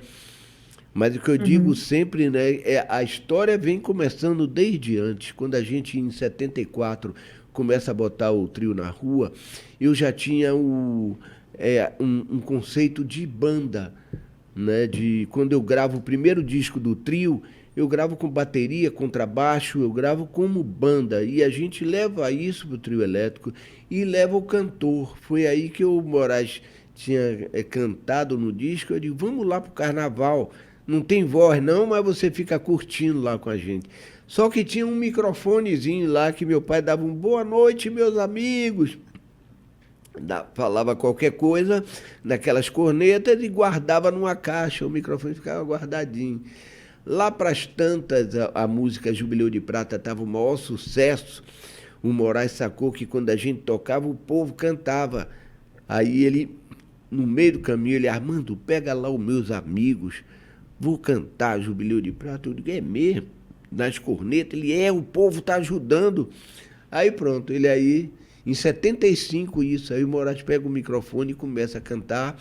Mas o que eu digo sempre, né, a história vem começando desde antes. Quando a gente, em 74, começa a botar o trio na rua, eu já tinha um conceito de banda, né? Quando eu gravo o primeiro disco do trio, eu gravo com bateria, contrabaixo, eu gravo como banda. E a gente leva isso para o trio elétrico e leva o cantor. Foi aí que o Moraes tinha cantado no disco. Eu digo, vamos lá para o carnaval. Não tem voz não, mas você fica curtindo lá com a gente. Só que tinha um microfonezinho lá que meu pai dava um boa noite, meus amigos. Falava qualquer coisa naquelas cornetas e guardava numa caixa. O microfone ficava guardadinho. Lá para as tantas, a música Jubileu de Prata estava o maior sucesso. O Moraes sacou que quando a gente tocava, o povo cantava. Aí ele, no meio do caminho, ele, Armando, pega lá os meus amigos, vou cantar Jubileu de Prata. Eu digo, é mesmo? Nas cornetas, ele, o povo está ajudando. Aí pronto, ele aí, em 75 isso, aí o Moraes pega o microfone e começa a cantar.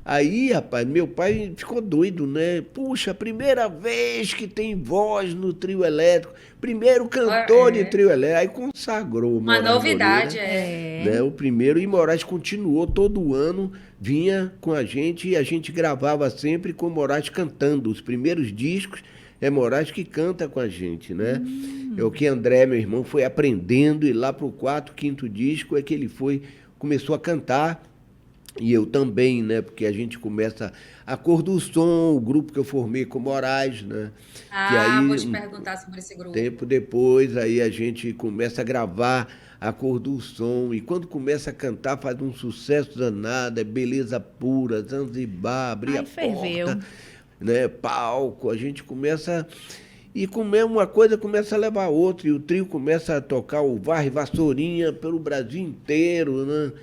Aí, rapaz, meu pai ficou doido, né? Puxa, primeira vez que tem voz no trio elétrico, primeiro cantor de trio elétrico, aí consagrou o Uma Moraes novidade, Moreira, né? O primeiro, e Moraes continuou todo ano, vinha com a gente e a gente gravava sempre com o Moraes cantando. Os primeiros discos é Moraes que canta com a gente, né? É o que André, meu irmão, foi aprendendo, e lá pro quarto, quinto disco é que ele começou a cantar. E eu também, né? Porque a gente começa a Cor do Som, o grupo que eu formei com o Moraes, né? Que aí, vou te perguntar sobre esse grupo. tempo depois, aí a gente começa a gravar a Cor do Som. E quando começa a cantar, faz um sucesso danado, é Beleza Pura, Zanzibar, Abrir a Porta, né? Palco, a gente começa... E uma coisa começa a levar a outra, e o trio começa a tocar o Varre Vassourinha pelo Brasil inteiro, né?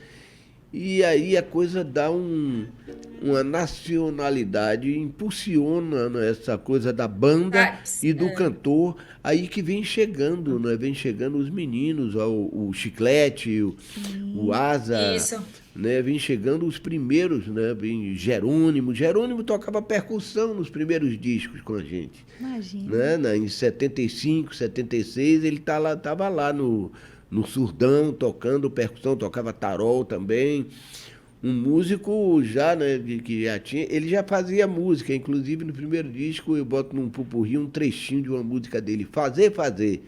E aí a coisa dá uma nacionalidade, impulsiona, né, essa coisa da banda e do cantor, aí que vem chegando, né? Vem chegando os meninos, o Chiclete, o Asa, Isso. né? Vem chegando os primeiros, né? Vem Jerônimo tocava percussão nos primeiros discos com a gente. Imagina. Né? Em 75, 76, ele estava lá no Surdão, tocando percussão, tocava tarol também. Um músico já, né, que já tinha... Ele já fazia música, inclusive no primeiro disco eu boto num pupurri um trechinho de uma música dele, Fazer, Fazer.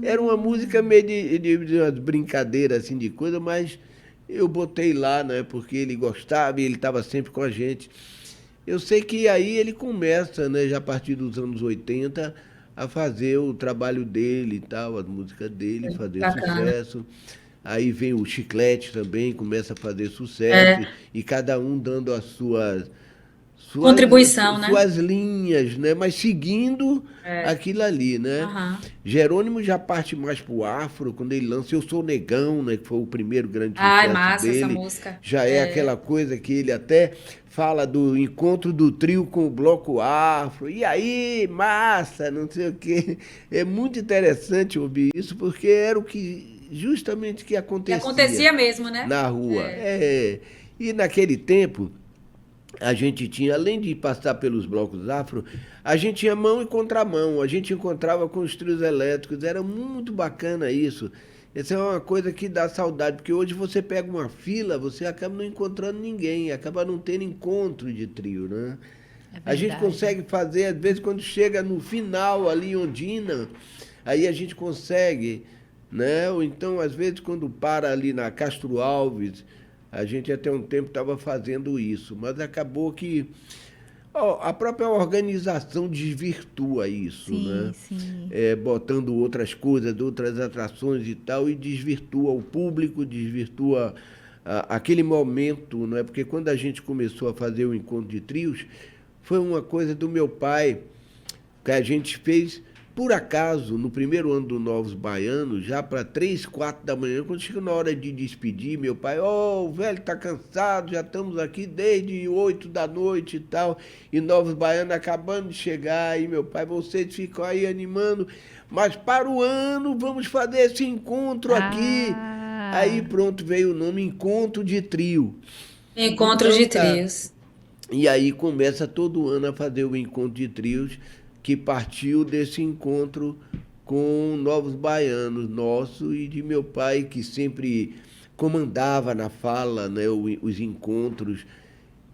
Era uma música meio de umas brincadeiras, assim, de coisa, mas eu botei lá, né, porque ele gostava e ele estava sempre com a gente. Eu sei que aí ele começa, né, já a partir dos anos 80, a fazer o trabalho dele e tal, as músicas dele, fazer sucesso. Aí vem o Chiclete também, começa a fazer sucesso, e cada um dando as suas, Contribuição, né? suas linhas, né? Mas seguindo É. aquilo ali, né? Aham. Jerônimo já parte mais pro afro, quando ele lança Eu Sou Negão, né? Que foi o primeiro grande Ai, sucesso massa essa dele. música. Já é É. aquela coisa que ele até fala do encontro do trio com o bloco afro. E aí, massa, não sei o quê. É muito interessante ouvir isso, porque era o que justamente que E acontecia acontecia mesmo, né? na rua. É. E naquele tempo, a gente tinha, além de passar pelos blocos afro, a gente tinha mão e contramão, a gente encontrava com os trios elétricos, era muito bacana isso. Essa é uma coisa que dá saudade, porque hoje você pega uma fila, você acaba não encontrando ninguém, acaba não tendo encontro de trio, né? É A gente verdade. consegue fazer, às vezes, quando chega no final ali em Ondina, aí a gente consegue, né? Ou então, às vezes, quando para ali na Castro Alves, a gente até um tempo estava fazendo isso, mas acabou que a própria organização desvirtua isso, Sim, né? sim. Botando outras coisas, outras atrações e tal, e desvirtua o público, desvirtua aquele momento, não é? Porque quando a gente começou a fazer o encontro de trios, foi uma coisa do meu pai, que a gente fez, por acaso, no primeiro ano do Novos Baianos, já para 3, 4 da manhã, quando chegou na hora de despedir, meu pai, o velho tá cansado, já estamos aqui desde 8 da noite e tal, e Novos Baianos acabando de chegar, e meu pai, vocês ficam aí animando, mas para o ano vamos fazer esse encontro aqui. Aí Ah, pronto, veio o nome Encontro de Trio. Encontros Então de tá. trios. E aí começa todo ano a fazer o encontro de trios, que partiu desse encontro com Novos Baianos, nosso e de meu pai, que sempre comandava na fala, né, os encontros. uhum.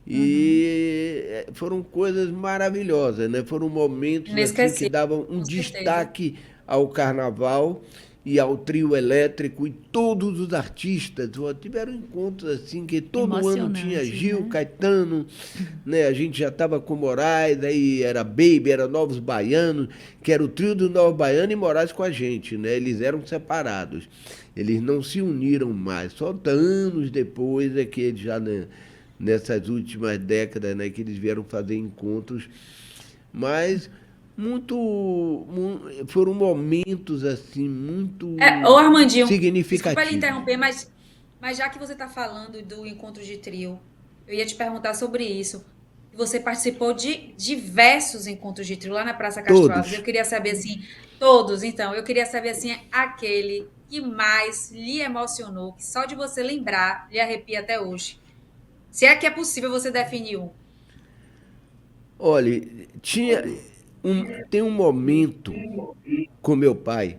E foram coisas maravilhosas, né? Foram momentos assim que Inesquecível, davam um com certeza. destaque ao carnaval e ao trio elétrico e todos os artistas. Ó, tiveram encontros assim que todo ano tinha Emocionantes, Gil, né? Caetano, né? A gente já estava com Moraes, aí era Baby, era Novos Baianos, que era o trio do Novos Baiano e Moraes com a gente, né? Eles eram separados. Eles não se uniram mais. Só anos depois é que eles já, né, nessas últimas décadas, né, que eles vieram fazer encontros, mas foram momentos assim Ô muito Armandinho, desculpa lhe significativos. interromper, mas já que você está falando do encontro de trio, eu ia te perguntar sobre isso. Você participou de diversos encontros de trio lá na Praça Castro Alves. Eu Todos. queria saber assim, todos, então, eu queria saber assim, aquele que mais lhe emocionou, que só de você lembrar lhe arrepia até hoje. Se é que é possível você definir um. Olha, tem um momento com meu pai,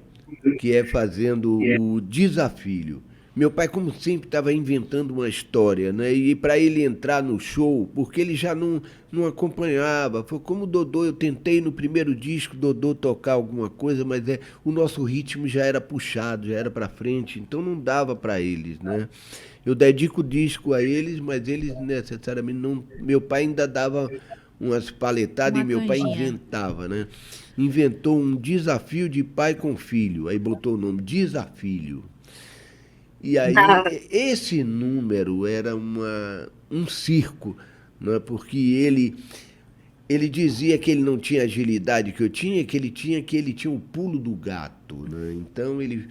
que é fazendo o desafio. Meu pai, como sempre, estava inventando uma história, né? E para ele entrar no show, porque ele já não acompanhava. Foi como o Dodô, eu tentei no primeiro disco, Dodô tocar alguma coisa, mas o nosso ritmo já era puxado, já era para frente, então não dava para eles, né? Eu dedico o disco a eles, mas eles necessariamente não. Meu pai ainda dava umas paletadas e Uma meu pai canjinha. inventava, né? Inventou um desafio de pai com filho, aí botou o nome Desafio. E aí, esse número era um circo, né? Porque ele dizia que ele não tinha a agilidade que eu tinha, que ele tinha o pulo do gato, né? Então ele,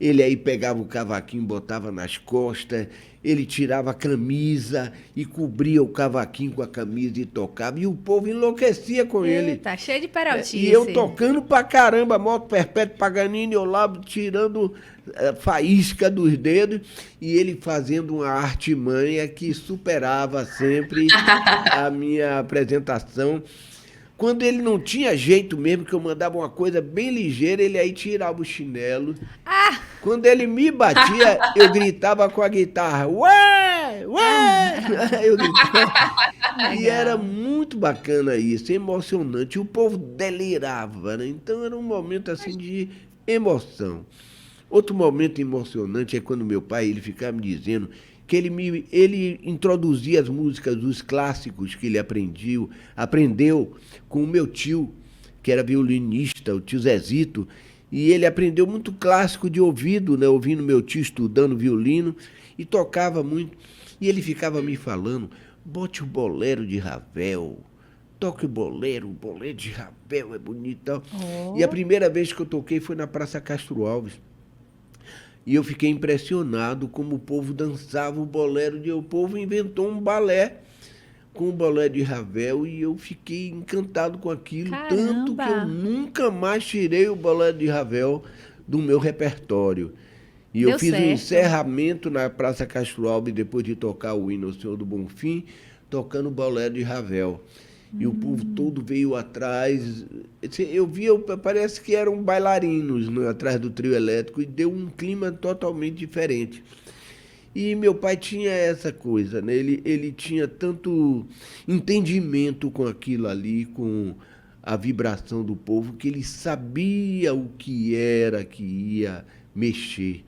ele aí pegava o cavaquinho, botava nas costas, ele tirava a camisa e cobria o cavaquinho com a camisa e tocava, e o povo enlouquecia com ele. Eita, cheio de E eu peraltice. tocando pra caramba, moto perpétuo Paganini, eu lá tirando faísca dos dedos, e ele fazendo uma artimanha que superava sempre a minha apresentação. Quando ele não tinha jeito mesmo, que eu mandava uma coisa bem ligeira, ele aí tirava o chinelo. Ah, Quando ele me batia, eu gritava com a guitarra, ué, ué! Eu gritava. E era legal. muito bacana isso, emocionante. O povo delirava, né? Então era um momento assim de emoção. Outro momento emocionante é quando meu pai ele ficava me dizendo que ele introduzia as músicas dos clássicos que ele aprendeu com o meu tio, que era violinista, o tio Zezito, e ele aprendeu muito clássico de ouvido, né, ouvindo meu tio estudando violino, e tocava muito. E ele ficava me falando, bote o bolero de Ravel. Toque o bolero de Ravel, é bonito e tal. Oh. E a primeira vez que eu toquei foi na Praça Castro Alves. E eu fiquei impressionado como o povo dançava o bolero. O povo inventou um balé com o bolé de Ravel e eu fiquei encantado com aquilo, tanto que eu Caramba! nunca mais tirei o bolé de Ravel do meu repertório. E eu Deu fiz um certo. encerramento na Praça Castro Alves, depois de tocar o hino ao Senhor do Bonfim, tocando o bolé de Ravel. E o povo todo veio atrás. Eu via, parece que eram bailarinos, né, atrás do trio elétrico, e deu um clima totalmente diferente. E meu pai tinha essa coisa, né? Ele tinha tanto entendimento com aquilo ali, com a vibração do povo, que ele sabia o que era que ia mexer.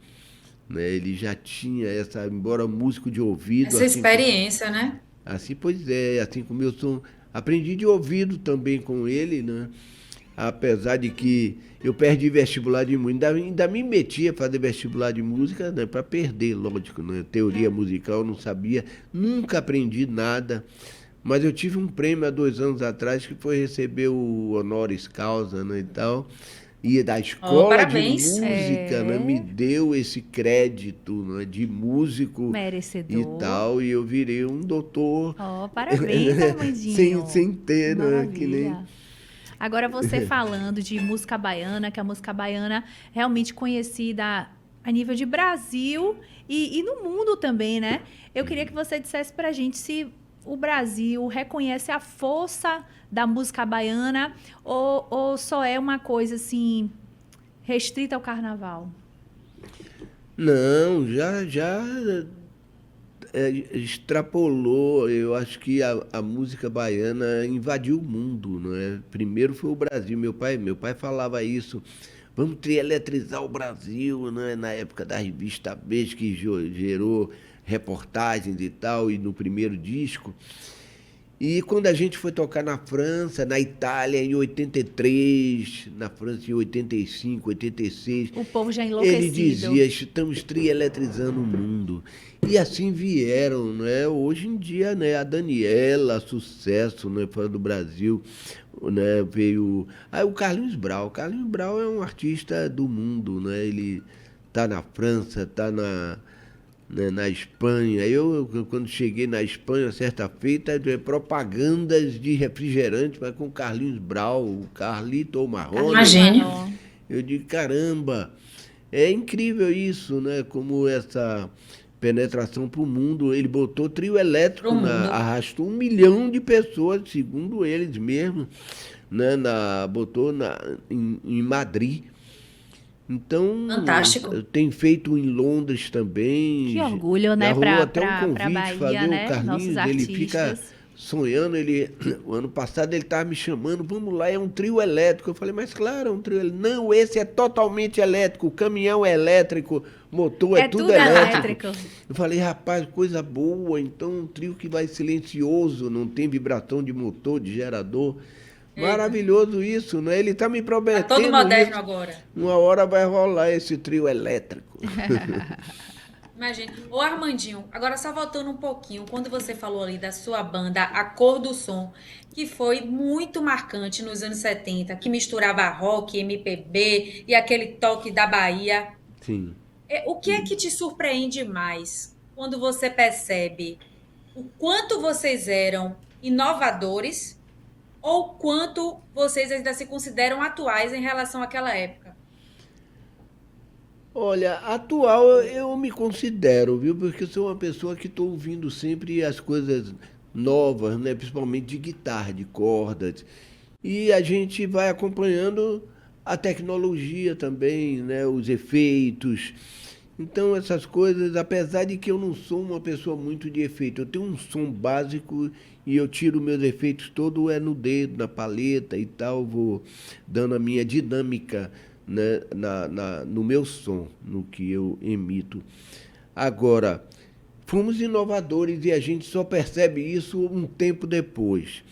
Né? Ele já tinha essa, embora músico de ouvido, Essa experiência, né? assim, pois é, assim como eu sou, aprendi de ouvido também com ele, né? Apesar de que eu perdi vestibular de música, ainda me meti a fazer vestibular de música, né, para perder, lógico, né? Teoria musical eu não sabia, nunca aprendi nada, mas eu tive um prêmio há 2 anos atrás que foi receber o honoris causa, né, e tal, e da Oh, escola de parabéns. música, né, me deu esse crédito, né, de músico e Merecedor. tal, e eu virei um doutor Oh, parabéns, Armandinho. sem ter, né, que nem... Maravilha. Agora você falando de música baiana, que a música baiana é realmente conhecida a nível de Brasil e no mundo também, né? Eu queria que você dissesse pra gente se o Brasil reconhece a força da música baiana ou só é uma coisa assim restrita ao carnaval. Não, já extrapolou. Eu acho que a música baiana invadiu o mundo, não é? Primeiro foi o Brasil. Meu pai falava isso. Vamos trieletrizar o Brasil, né? Na época da revista Beijo, que gerou reportagens e tal, e no primeiro disco. E quando a gente foi tocar na França, na Itália em 83, na França em 85, 86, O povo já ele enlouquecido. dizia, estamos trieletrizando o mundo. E assim vieram, né? Hoje em dia, né? A Daniela, sucesso, né? Fora do Brasil, né? Veio... Aí o Carlinhos Brau. O Carlinhos Brau é um artista do mundo, né? Ele tá na França, tá na Espanha. Quando cheguei na Espanha, certa feita, propagandas de refrigerante, mas com Carlinhos Brau, o Carlito Marrone. Imagine. Eu digo, caramba, é incrível isso, né? Como essa penetração para o mundo. Ele botou trio elétrico, Pro mundo. arrastou 1 milhão de pessoas, segundo eles mesmos, né? Botou em Madrid. Então, Fantástico. tem feito em Londres também. Que orgulho, né, Já rolou pra, até um pra, pra convite Bahia, fazer né? o Carlinhos, Nossos ele fica artistas. sonhando, o ano passado ele estava me chamando, vamos lá, é um trio elétrico. Eu falei, mas claro, é um trio elétrico. Não, esse é totalmente elétrico, o caminhão é elétrico, motor é tudo elétrico. Eu falei, rapaz, coisa boa, então um trio que vai silencioso, não tem vibração de motor, de gerador. Eita. Maravilhoso isso, né? Ele está me Tá prometendo todo moderno isso. agora. Uma hora vai rolar esse trio elétrico. Imagine. Ô Armandinho, agora só voltando um pouquinho, quando você falou ali da sua banda A Cor do Som, que foi muito marcante nos anos 70, que misturava rock, MPB e aquele toque da Bahia. Sim. O que é que te surpreende mais quando você percebe o quanto vocês eram inovadores ou quanto vocês ainda se consideram atuais em relação àquela época? Olha, atual eu me considero, viu? Porque eu sou uma pessoa que estou ouvindo sempre as coisas novas, né? Principalmente de guitarra, de cordas. E a gente vai acompanhando a tecnologia também, né? Os efeitos. Então, essas coisas, apesar de que eu não sou uma pessoa muito de efeito, eu tenho um som básico e eu tiro meus efeitos todo no dedo, na paleta e tal, vou dando a minha dinâmica, né, no meu som, no que eu emito. Agora, fomos inovadores e a gente só percebe isso um tempo depois,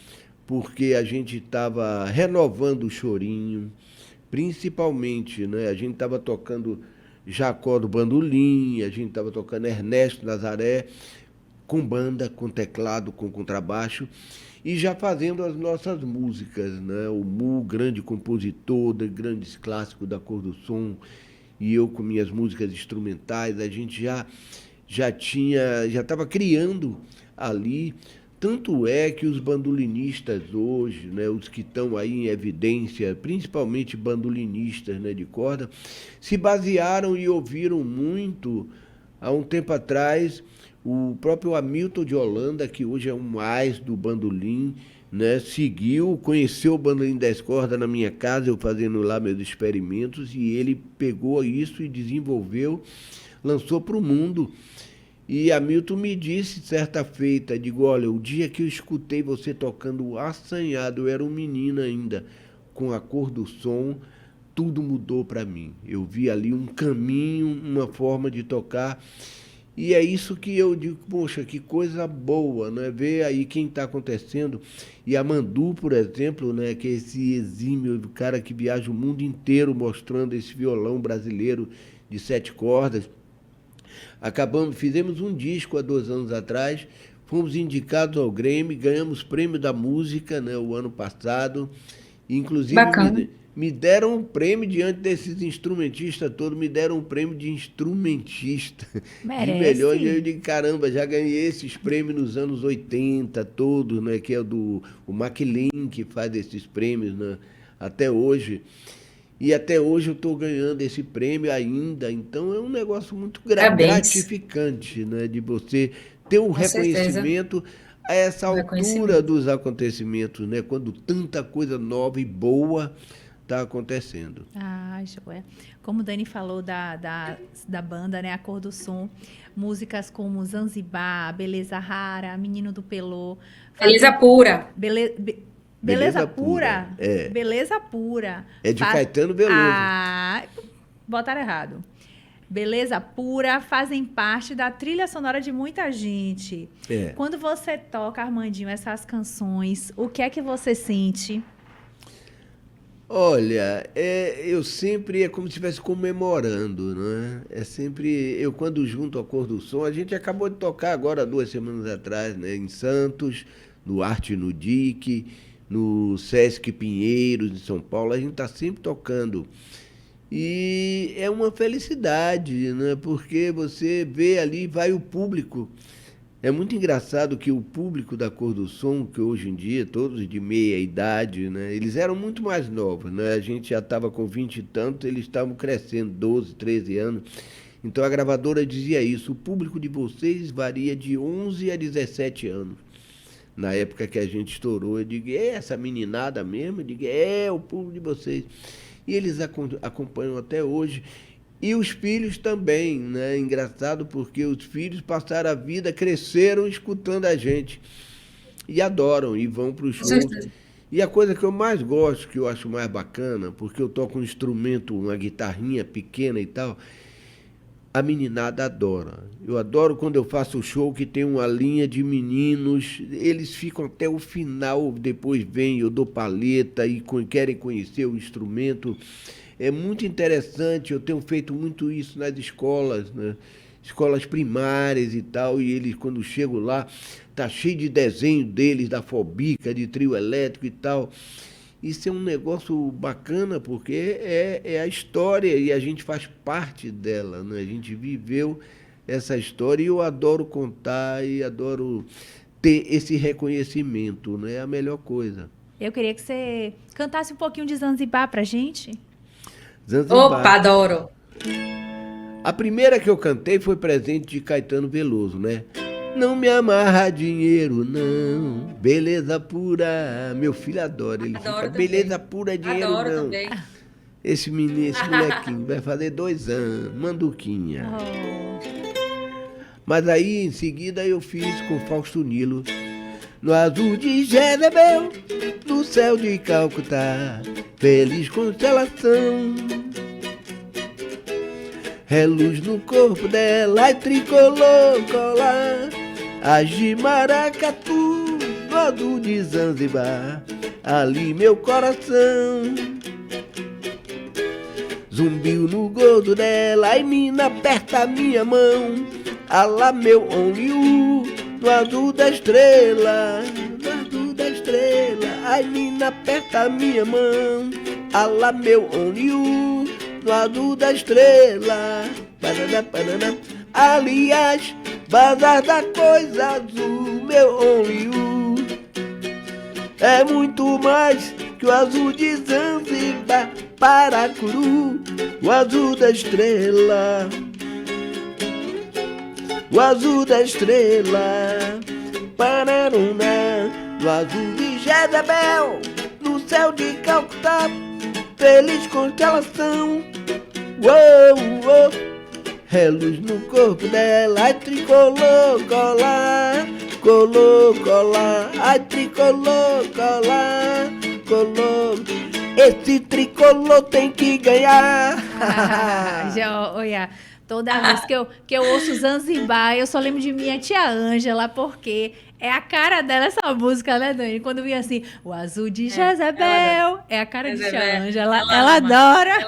porque a gente estava renovando o chorinho, principalmente, né, a gente estava tocando Jacó do Bandolim, a gente estava tocando Ernesto Nazaré, com banda, com teclado, com contrabaixo, e já fazendo as nossas músicas, né? O Mu, grande compositor de grandes clássicos da Cor do Som, e eu com minhas músicas instrumentais, a gente já estava criando ali. Tanto é que os bandolinistas hoje, né, os que estão aí em evidência, principalmente bandolinistas, né, de corda, se basearam e ouviram muito, há um tempo atrás, o próprio Hamilton de Holanda, que hoje é um mais do bandolim, né, seguiu, conheceu o bandolim 10 cordas na minha casa, eu fazendo lá meus experimentos, e ele pegou isso e desenvolveu, lançou para o mundo. E Hamilton me disse certa feita, digo, olha, o dia que eu escutei você tocando o Assanhado, eu era um menino ainda, com a Cor do Som, tudo mudou para mim. Eu vi ali um caminho, uma forma de tocar, e é isso que eu digo, poxa, que coisa boa, né? Ver aí quem está acontecendo. E a Mandu, por exemplo, né, que é esse exímio cara que viaja o mundo inteiro mostrando esse violão brasileiro de 7 cordas. Fizemos um disco há 2 anos atrás, fomos indicados ao Grammy, ganhamos prêmio da música, né, o ano passado. Inclusive, me deram um prêmio diante desses instrumentistas todos, me deram um prêmio de instrumentista. Merece. De melhor. E eu digo, caramba, já ganhei esses prêmios nos anos 80 todos, né, que é o McLean que faz esses prêmios, né, até hoje. E até hoje eu estou ganhando esse prêmio ainda. Então é um negócio muito gratificante, né, de você ter um reconhecimento a essa altura dos acontecimentos, né, quando tanta coisa nova e boa está acontecendo. Ah, joia. Como o Dani falou da banda, né, a Cor do Som, músicas como Zanzibar, Beleza Rara, Menino do Pelô. Beleza Pura. Beleza Pura? É. Beleza Pura. É de Caetano Veloso. Ah, botaram errado. Beleza Pura fazem parte da trilha sonora de muita gente. É. Quando você toca, Armandinho, essas canções, o que é que você sente? Olha, eu sempre, é como se estivesse comemorando, né? É sempre, eu quando junto a Cor do Som, a gente acabou de tocar agora 2 semanas atrás, né, em Santos, no Arte no Dique, no Sesc Pinheiros, de São Paulo, a gente está sempre tocando. E é uma felicidade, né? Porque você vê ali, vai o público. É muito engraçado que o público da Cor do Som, que hoje em dia, todos de meia idade, né? Eles eram muito mais novos, né? A gente já estava com 20 e tantos, eles estavam crescendo, 12, 13 anos. Então a gravadora dizia isso, o público de vocês varia de 11 a 17 anos. Na época que a gente estourou, eu digo, é essa meninada mesmo? Eu digo, é o público de vocês. E eles acompanham até hoje. E os filhos também, né? Engraçado porque os filhos passaram a vida, cresceram escutando a gente. E adoram, e vão para os shows. E a coisa que eu mais gosto, que eu acho mais bacana, porque eu toco um instrumento, uma guitarrinha pequena e tal, a meninada adora. Eu adoro quando eu faço o show que tem uma linha de meninos, eles ficam até o final, depois vêm, eu dou palheta e querem conhecer o instrumento. É muito interessante, eu tenho feito muito isso nas escolas, né? Escolas primárias e tal, e eles, quando chegam lá, tá cheio de desenho deles, da Fobica, de trio elétrico e tal. Isso é um negócio bacana, porque é a história e a gente faz parte dela, né? A gente viveu essa história e eu adoro contar e adoro ter esse reconhecimento, né? É a melhor coisa. Eu queria que você cantasse um pouquinho de Zanzibar pra gente. Zanzibar. Opa, adoro! A primeira que eu cantei foi presente de Caetano Veloso, né? Não me amarra dinheiro, não. Beleza pura. Meu filho adora. Ele Adoro fica, também. beleza pura, dinheiro Adoro não. também. Esse menino, esse molequinho, vai fazer 2 anos. Manduquinha. Mas aí, em seguida, eu fiz com Fausto Nilo. No azul de Jezebel, no céu de Calcutá, feliz constelação. Reluz no corpo dela e tricolor colar. Agi maracatu, no azul de Zanzibar, ali meu coração. Zumbiu no gozo dela e mina aperta minha mão. Alá meu only you, no azul da estrela, no azul da estrela. Ai, mina, aperta minha mão, alá meu only you, no azul da estrela. Paraná, paraná. Aliás, bazar da coisa azul, meu only you, é muito mais que o azul de Zanzibar, Paracuru, o azul da estrela, o azul da estrela, Pararuna, o azul de Jezebel, no céu de Calcutá, feliz constelação, uou, uou, é luz no corpo dela, ai tricolor, colar, colou, colar, ai tricolor, colar, colou, esse tricolor tem que ganhar. Já, olha, toda vez que eu ouço Zanzibar, eu só lembro de minha tia Ângela, porque é a cara dela essa música, né, Dani? Quando vinha assim, o azul de Jezebel, é a cara de tia Ângela, ela adora.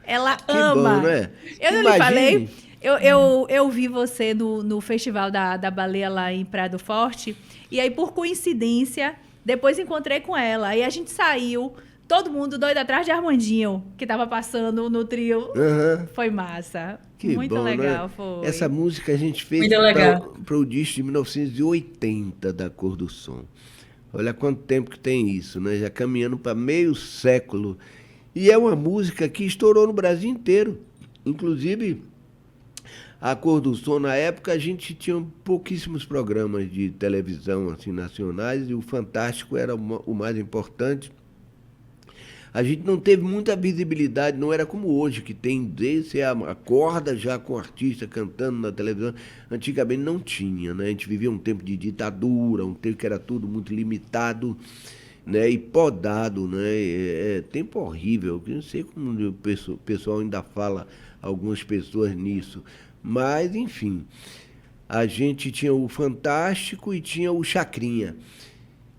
Ela ama. Bom, né? Eu não lhe falei, eu vi você no Festival da Baleia lá em Prado Forte, e aí, por coincidência, depois encontrei com ela, aí a gente saiu, todo mundo doido atrás de Armandinho, que tava passando no trio. Uhum. Foi massa. Que muito bom, legal, né? foi. Essa música a gente fez para o disco de 1980 da Cor do Som. Olha quanto tempo que tem isso, né? Já caminhando para meio século. E é uma música que estourou no Brasil inteiro. Inclusive, a Cor do Som, na época, a gente tinha pouquíssimos programas de televisão assim, nacionais, e o Fantástico era o mais importante. A gente não teve muita visibilidade, não era como hoje, que tem desde a corda já com o artista cantando na televisão. Antigamente não tinha, né? A gente vivia um tempo de ditadura, um tempo que era tudo muito limitado, né? E podado, né? É tempo horrível, eu não sei como o pessoal ainda fala, algumas pessoas nisso. Mas, enfim, a gente tinha o Fantástico e tinha o Chacrinha.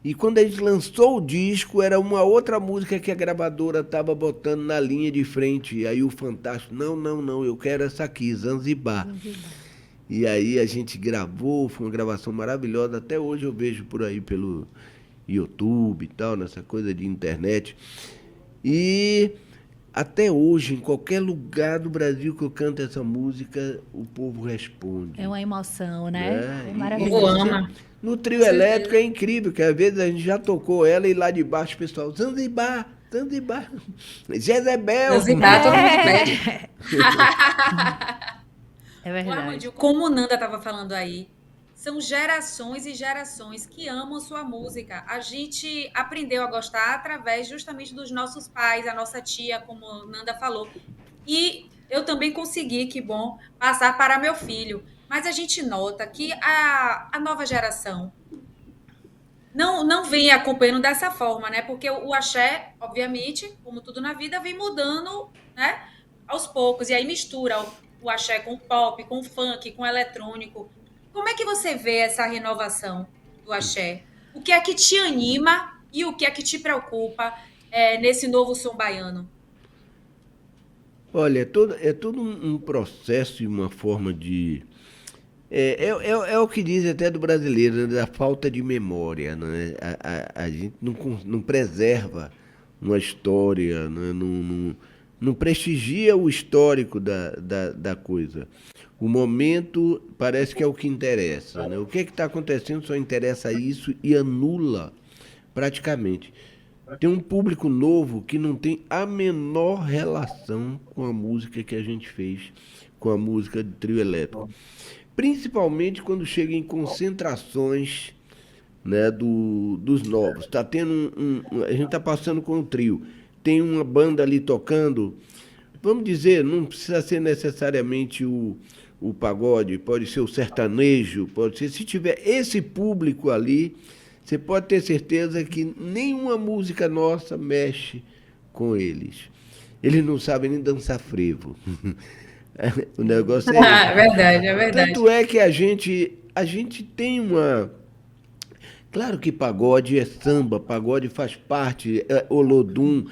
E quando a gente lançou o disco, era uma outra música que a gravadora estava botando na linha de frente. E aí o Fantástico, não, eu quero essa aqui, Zanzibar. E aí a gente gravou, foi uma gravação maravilhosa. Até hoje eu vejo por aí pelo YouTube e tal, nessa coisa de internet. E até hoje, em qualquer lugar do Brasil que eu canto essa música, o povo responde. É uma emoção, né? É maravilhoso. O ama. No trio elétrico é incrível, que às vezes a gente já tocou ela e lá de baixo o pessoal, Zanzibar, Jezebel. Zanzibar, todo mundo pede. É verdade. Como o Nanda estava falando aí, são gerações e gerações que amam sua música. A gente aprendeu a gostar através justamente dos nossos pais, a nossa tia, como o Nanda falou. E eu também consegui, que bom, passar para meu filho. Mas a gente nota que a nova geração não vem acompanhando dessa forma, né? Porque o axé, obviamente, como tudo na vida, vem mudando, né? Aos poucos. E aí mistura o axé com o pop, com o funk, com o eletrônico. Como é que você vê essa renovação do axé? O que é que te anima e o que é que te preocupa nesse novo som baiano? Olha, é todo um processo e uma forma de... É o que diz até do brasileiro, né, da falta de memória. Né? A gente não preserva uma história, né? Não prestigia o histórico da coisa. O momento parece que é o que interessa. Né? O que está acontecendo só interessa isso e anula praticamente. Tem um público novo que não tem a menor relação com a música que a gente fez, com a música de trio elétrico. Principalmente quando chega em concentrações, né, dos novos. Tá tendo a gente está passando com o trio. Tem uma banda ali tocando, vamos dizer, não precisa ser necessariamente o pagode, pode ser o sertanejo, pode ser. Se tiver esse público ali, você pode ter certeza que nenhuma música nossa mexe com eles. Eles não sabem nem dançar frevo. O negócio é... É verdade, é verdade. Tanto é que a gente tem uma... Claro que pagode é samba, pagode faz parte, Olodum,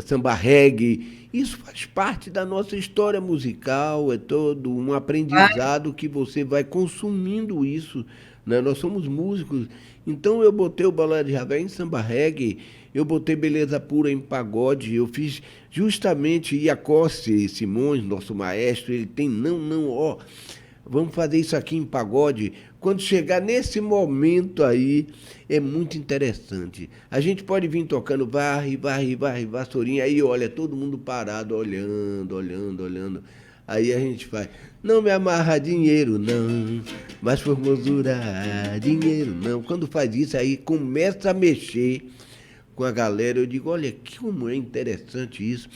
samba reggae. Isso faz parte da nossa história musical, é todo um aprendizado que você vai consumindo isso, né? Nós somos músicos, então eu botei o Balé de Javé em samba reggae, eu botei Beleza Pura em pagode, eu fiz justamente Iacossi Simões, nosso maestro, ele tem não, ó, vamos fazer isso aqui em pagode. Quando chegar nesse momento aí, é muito interessante. A gente pode vir tocando varre, vassourinha, aí olha, todo mundo parado, olhando. Aí a gente faz, não me amarra dinheiro não, mas formosura, dinheiro não. Quando faz isso aí, começa a mexer com a galera, eu digo, olha, como é interessante isso.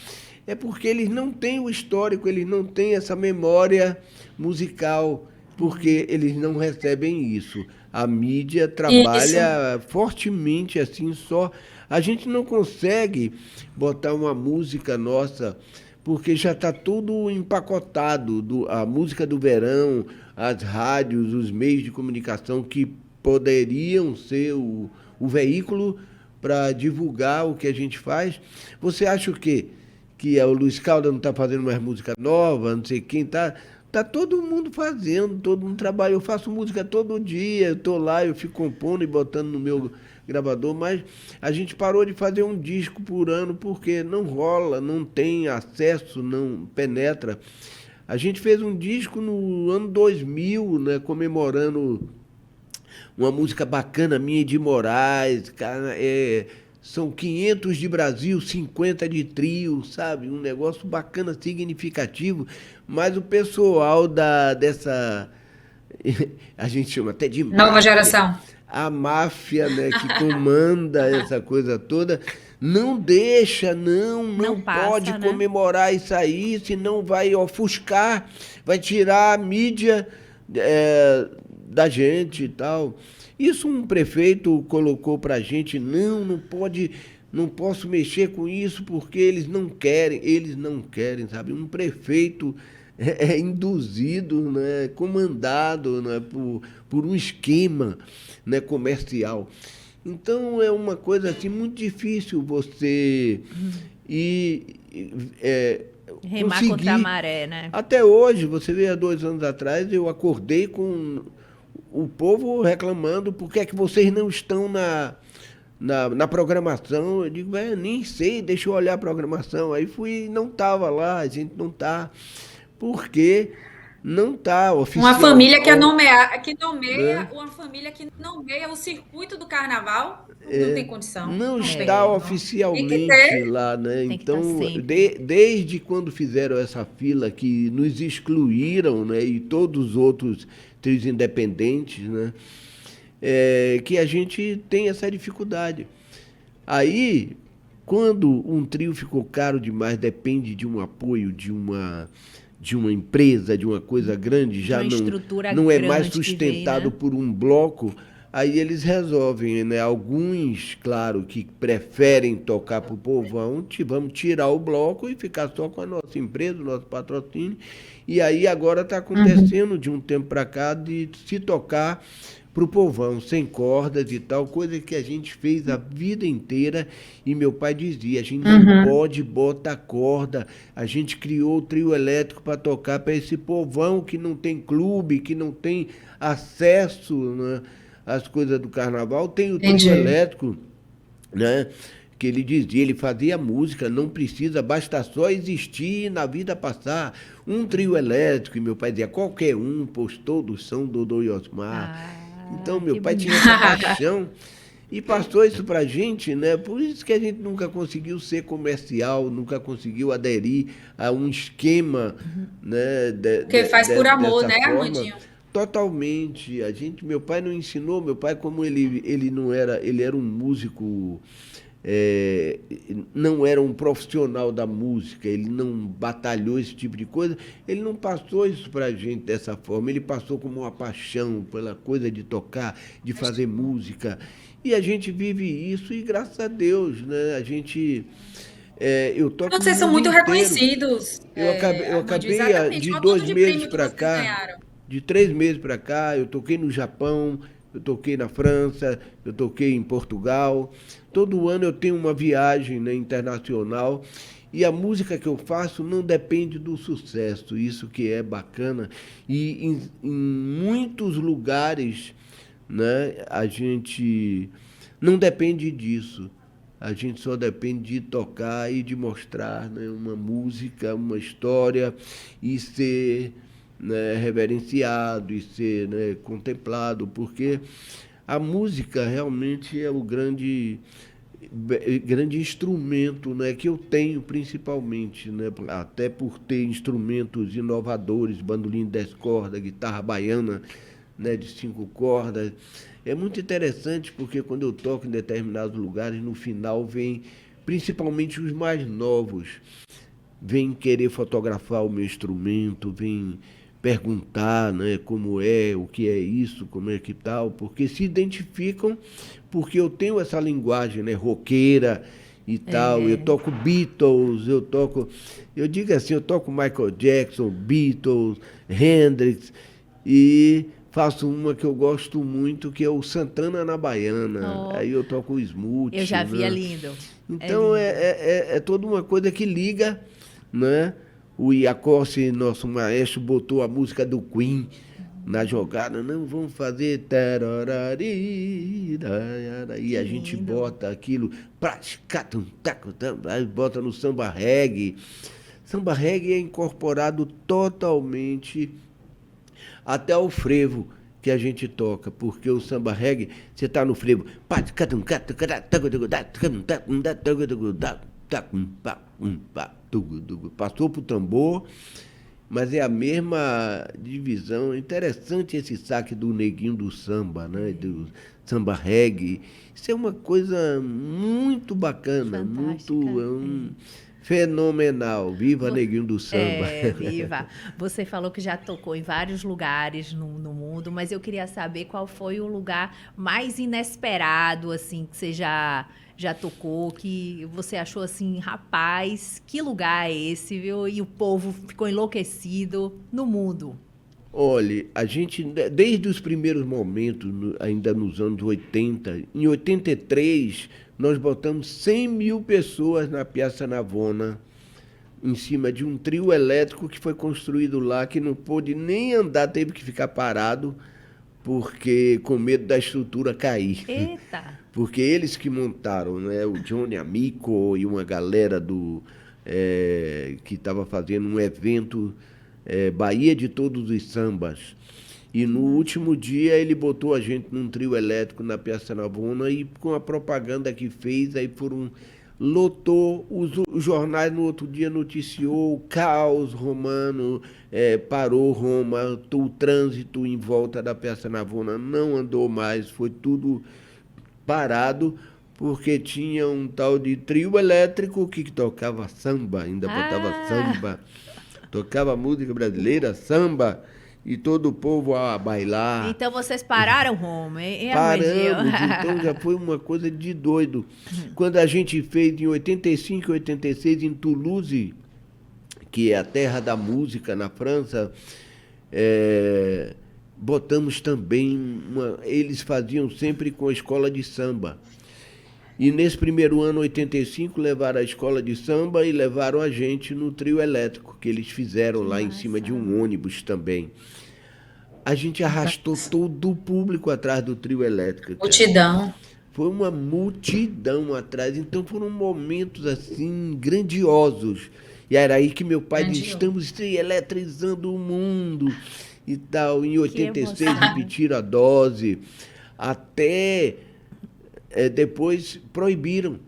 É porque eles não têm o histórico, eles não têm essa memória musical, porque eles não recebem isso. A mídia trabalha fortemente assim só. A gente não consegue botar uma música nossa, porque já está tudo empacotado. A música do verão, as rádios, os meios de comunicação que poderiam ser o veículo para divulgar o que a gente faz. Você acha o quê? Que o Luiz Caldas não está fazendo mais música nova, não sei quem está. Está todo mundo fazendo, todo mundo trabalha. Eu faço música todo dia, eu estou lá, eu fico compondo e botando no meu gravador, mas a gente parou de fazer um disco por ano porque não rola, não tem acesso, não penetra. A gente fez um disco no ano 2000, né, comemorando uma música bacana minha de Moraes, cara, são 500 de Brasil, 50 de trio, sabe? Um negócio bacana, significativo, mas o pessoal dessa... A gente chama até de Nova máfia. geração. A máfia, né, que comanda essa coisa toda, não deixa, não passa, pode né? comemorar isso aí, senão vai ofuscar, vai tirar a mídia da gente e tal. Isso um prefeito colocou para a gente, não pode, não posso mexer com isso porque eles não querem, sabe? Um prefeito é induzido, né, comandado, né, por um esquema, né, comercial. Então é uma coisa assim muito difícil você remar conseguir. contra a maré, né? Até hoje, você vê, há 2 anos atrás, eu acordei com o povo reclamando por que é que vocês não estão na programação. Eu digo, nem sei, deixa eu olhar a programação. Aí fui, não estava lá, a gente não está, porque não está oficial. Uma família que nomeia, né? uma família que nomeia o circuito do carnaval, não tem condição. Não tem, está não. oficialmente Tem que ter. lá, né? Tem que estar Então, sempre. desde quando fizeram essa fila que nos excluíram, né? E todos os outros trios independentes, né? Que a gente tem essa dificuldade. Aí, quando um trio ficou caro demais, depende de um apoio de uma empresa, de uma coisa grande, já uma estrutura não é mais grande que sustentado vem, né? por um bloco, aí eles resolvem, né? Alguns, claro, que preferem tocar para o povão, vamos tirar o bloco e ficar só com a nossa empresa, o nosso patrocínio. E aí agora está acontecendo de um tempo para cá de se tocar para o povão, sem cordas e tal, coisa que a gente fez a vida inteira. E meu pai dizia, a gente não pode botar corda, a gente criou o trio elétrico para tocar para esse povão que não tem clube, que não tem acesso, né, às coisas do carnaval. Tem o trio elétrico, né, que ele dizia, ele fazia música, não precisa, basta só existir e na vida passar. Um trio elétrico, e meu pai dizia, qualquer um, pois todos são Dodô e Osmar. Então, meu pai tinha essa paixão e passou isso pra gente, né? Por isso que a gente nunca conseguiu ser comercial, nunca conseguiu aderir a um esquema, né? Porque faz por amor, né, Armandinho? Totalmente. Meu pai não ensinou, meu pai, como ele não era, ele era um músico, não era um profissional da música, ele não batalhou esse tipo de coisa, ele não passou isso para a gente dessa forma, ele passou como uma paixão pela coisa de tocar, de fazer música, e a gente vive isso e graças a Deus, né, a gente... eu toco Vocês são no mundo muito inteiro. reconhecidos. Eu acabei de Olha o 2 tanto de meses prêmio que para vocês cá, ganharam. de 3 meses para cá, eu toquei no Japão, eu toquei na França, eu toquei em Portugal. Todo ano eu tenho uma viagem, né, internacional. E a música que eu faço não depende do sucesso, isso que é bacana. E em muitos lugares, né, a gente não depende disso. A gente só depende de tocar e de mostrar, né, uma música, uma história e ser, né, reverenciado e ser, né, contemplado, porque a música realmente é o grande instrumento, né, que eu tenho principalmente, né, até por ter instrumentos inovadores, bandolim de 10 cordas, guitarra baiana, né, de 5 cordas. É muito interessante porque quando eu toco em determinados lugares, no final vem principalmente os mais novos, vêm querer fotografar o meu instrumento, vêm perguntar, né, como é, o que é isso, como é que tal, porque se identificam, porque eu tenho essa linguagem, né, roqueira e tal. Eu toco Beatles, eu digo assim, eu toco Michael Jackson, Beatles, Hendrix, e faço uma que eu gosto muito, que é o Santana na Baiana. Oh, Aí eu toco o Smooth, eu já vi, é né? lindo. Então É lindo. é toda uma coisa que liga, né? O Iacossi, nosso maestro, botou a música do Queen na jogada. Não, vamos fazer tararari, e Que a gente lindo. bota aquilo, aí bota no samba reggae. Samba reggae é incorporado totalmente até o frevo que a gente toca, porque o samba reggae, você está no frevo, passou para o tambor, mas é a mesma divisão. É interessante esse saque do neguinho do samba, né? Do samba reggae. Isso é uma coisa muito bacana, Fantástica. fenomenal. Viva neguinho do samba. Viva. Você falou que já tocou em vários lugares no mundo, mas eu queria saber qual foi o lugar mais inesperado, assim, que você já tocou, que você achou assim, rapaz, que lugar é esse, viu? E o povo ficou enlouquecido no mundo. Olha, a gente, desde os primeiros momentos, ainda nos anos 80, em 83, nós botamos 100 mil pessoas na Piazza Navona, em cima de um trio elétrico que foi construído lá, que não pôde nem andar, teve que ficar parado, porque com medo da estrutura cair. Eita! Porque eles que montaram, né? O Johnny Amico e uma galera que estava fazendo um evento, Bahia de Todos os Sambas. E no último dia ele botou a gente num trio elétrico na Piazza Navona e com a propaganda que fez, aí lotou, os jornais no outro dia noticiou o caos romano, parou Roma, o trânsito em volta da Piazza Navona não andou mais, foi tudo parado, porque tinha um tal de trio elétrico que tocava samba, ainda botava samba, tocava música brasileira, samba, e todo o povo a bailar. Então vocês pararam Roma, hein, Paramos, Armandinho? então já foi uma coisa de doido. Quando a gente fez em 85 e 86 em Toulouse, que é a terra da música na França, botamos também, eles faziam sempre com a escola de samba. E nesse primeiro ano, 85, levaram a escola de samba e levaram a gente no trio elétrico, que eles fizeram lá em cima de um ônibus também. A gente arrastou todo o público atrás do trio elétrico. Cara. Multidão. Foi uma multidão atrás. Então foram momentos assim grandiosos. E era aí que meu pai disse, estamos eletrizando o mundo e tal. Em 86 repetiram a dose. Até depois proibiram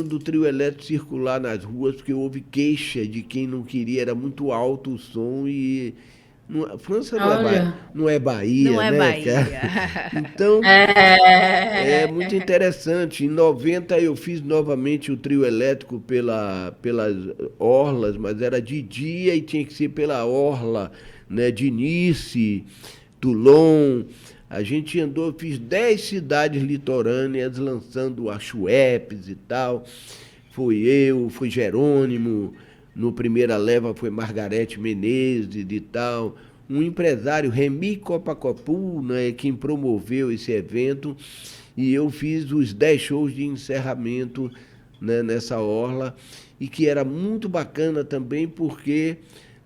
do trio elétrico circular nas ruas, porque houve queixa de quem não queria, era muito alto o som e... A França não é Bahia, não é né? Bahia. Então, é muito interessante. Em 90 eu fiz novamente o trio elétrico pelas orlas, mas era de dia e tinha que ser pela orla, né? De Nice, Toulon. A gente andou, fiz 10 cidades litorâneas lançando a Schweppes e tal. Foi Jerônimo, no primeira leva foi Margarete Menezes e tal, um empresário, Remy Copacopu, né, quem promoveu esse evento, e eu fiz os 10 shows de encerramento, né, nessa orla, e que era muito bacana também, porque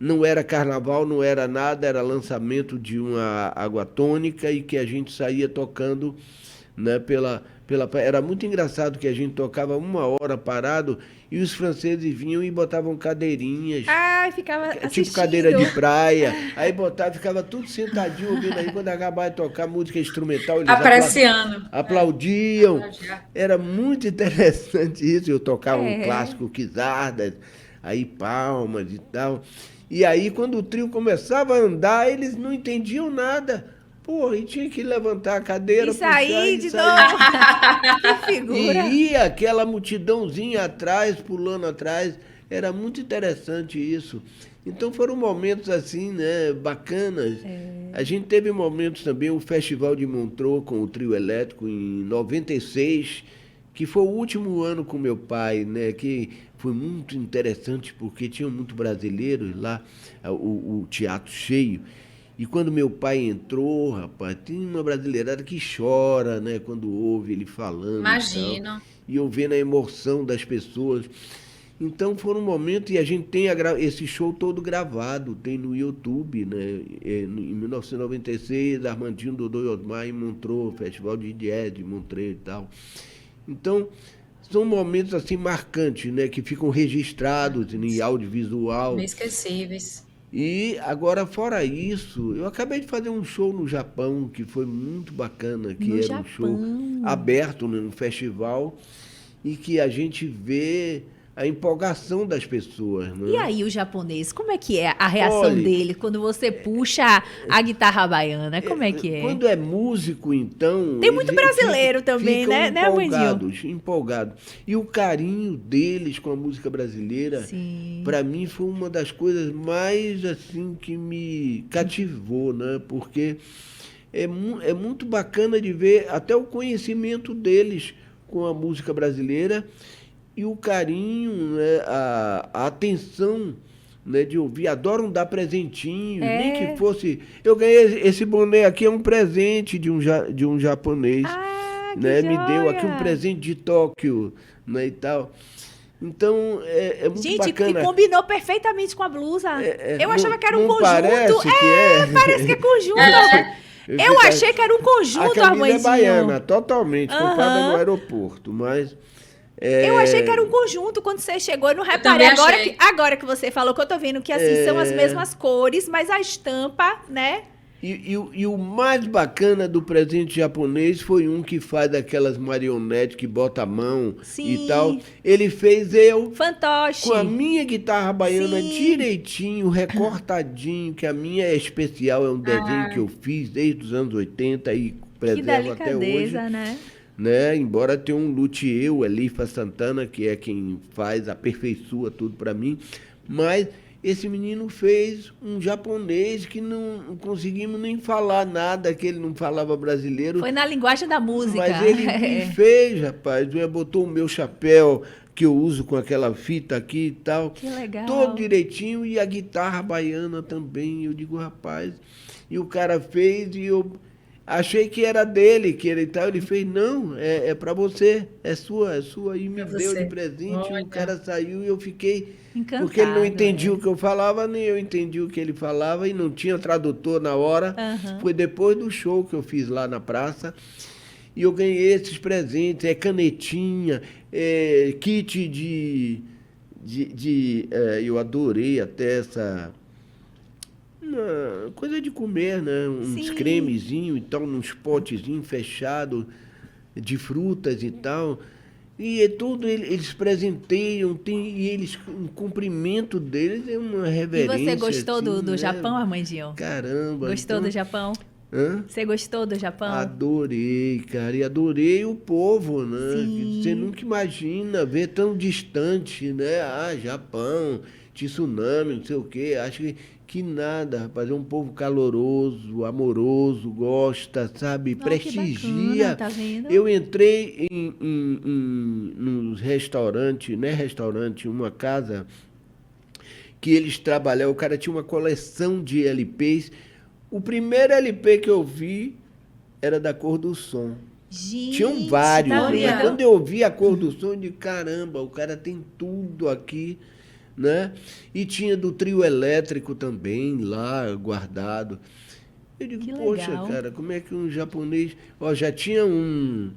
não era carnaval, não era nada, era lançamento de uma água tônica, e que a gente saía tocando, né, era muito engraçado que a gente tocava 1 hora parado e os franceses vinham e botavam cadeirinhas, Ai, ficava assistindo. tipo cadeira de praia, aí botava, ficava tudo sentadinho ouvindo, aí quando acabava de tocar música instrumental, eles Apreciando. aplaudiam. É. Era muito interessante isso, eu tocava um É. clássico Quizardas, aí palmas e tal. E aí quando o trio começava a andar, eles não entendiam nada. Pô, e tinha que levantar a cadeira, E sair de sair. novo. Que figura. E ia aquela multidãozinha atrás, pulando atrás. Era muito interessante isso. Então foram momentos assim, né, bacanas. A gente teve momentos também, o Festival de Montreux com o trio elétrico em 96, que foi o último ano com meu pai, né, que foi muito interessante porque tinham muitos brasileiros lá, o teatro cheio. E quando meu pai entrou, rapaz, tem uma brasileirada que chora, né, quando ouve ele falando. Imagino. E eu vendo a emoção das pessoas. Então foram momentos, e a gente tem esse show todo gravado, tem no YouTube, né? Em 1996, Armandinho, Dodô e Osmar em Montreux, Festival de Jazz de Montreux e tal. Então, são momentos assim marcantes, né, que ficam registrados em audiovisual. Inesquecíveis. E agora, fora isso, eu acabei de fazer um show no Japão, que foi muito bacana, que No era um show Japão. aberto num festival, e que a gente vê a empolgação das pessoas. Né? E aí, o japonês, como é que é a reação Olha, dele quando você puxa a guitarra baiana? Como é que é? Quando é músico, então... Tem muito eles brasileiro também, ficam né, Armandinho? empolgados. E o carinho deles com a música brasileira, Sim. para mim, foi uma das coisas mais, assim, que me cativou, né? Porque é muito bacana de ver até o conhecimento deles com a música brasileira e o carinho, né? A atenção, né, de ouvir, adoram dar presentinho, nem que fosse... Eu ganhei esse boné aqui, é um presente de um japonês, Ah, que né? Me deu aqui um joia! presente de Tóquio, né, e tal. Então, é muito Gente, bacana. e combinou perfeitamente com a blusa. Eu achava que era um não conjunto. parece que é? Parece que é conjunto. Eu achei que era um A conjunto, camisa Armandinho. é baiana, totalmente, comprada Aham. no aeroporto, mas... Eu achei que era um conjunto quando você chegou. Eu não também reparei. achei. Agora que você falou, que eu tô vendo que assim, são as mesmas cores, mas a estampa, né? E o mais bacana do presente japonês foi um que faz aquelas marionetes que bota a mão Sim. e tal. Ele fez eu Fantoche. com a minha guitarra baiana Sim. direitinho, recortadinho, que a minha é especial, é um desenho que eu fiz desde os anos 80 e Que preservo até hoje. delicadeza, né? Né? Embora tenha um luthier, o Elifa Santana, que é quem faz, aperfeiçoa tudo para mim, mas esse menino fez um japonês que não conseguimos nem falar nada, que ele não falava brasileiro. Foi na linguagem da música. Mas ele me fez, rapaz, botou o meu chapéu, que eu uso com aquela fita aqui e tal. Que legal. Todo direitinho, e a guitarra baiana também. Eu digo, rapaz, e o cara fez, e eu... achei que era dele, que ele tal. Ele fez, não, é para você, é sua, e me Pra deu você. de presente. Olha. O cara saiu e eu fiquei. Encantada, Porque ele não entendia né? o que eu falava, nem eu entendi o que ele falava, e não tinha tradutor na hora. Aham. Foi depois do show que eu fiz lá na praça. E eu ganhei esses presentes, canetinha, kit eu adorei até essa. Uma coisa de comer, né? Uns Sim. cremezinhos e tal, uns potezinhos fechados de frutas e tal. E é tudo, eles presenteiam, e eles, o cumprimento deles é uma E reverência. você gostou do assim, né? Japão, Armandinho? Caramba. Gostou então, do Japão? Hã? Você gostou do Japão? Adorei, cara, e adorei o povo, né? Sim. Você nunca imagina ver tão distante, né? Ah, Japão, tsunami, não sei o quê. Acho que nada, rapaz. É um povo caloroso, amoroso, gosta, sabe? Oh, que Prestigia. bacana, tá vendo? Eu entrei nos restaurantes, né? Restaurante, uma casa que eles trabalhavam, o cara tinha uma coleção de LPs. O primeiro LP que eu vi era da Cor do Som. Gente, Tinham vários, tá né? vendo? Quando eu ouvi a Cor do Som, de caramba, o cara tem tudo aqui, né? E tinha do Trio Elétrico também lá guardado. Eu digo, Que poxa, legal. cara, como é que um japonês... Ó, já tinha um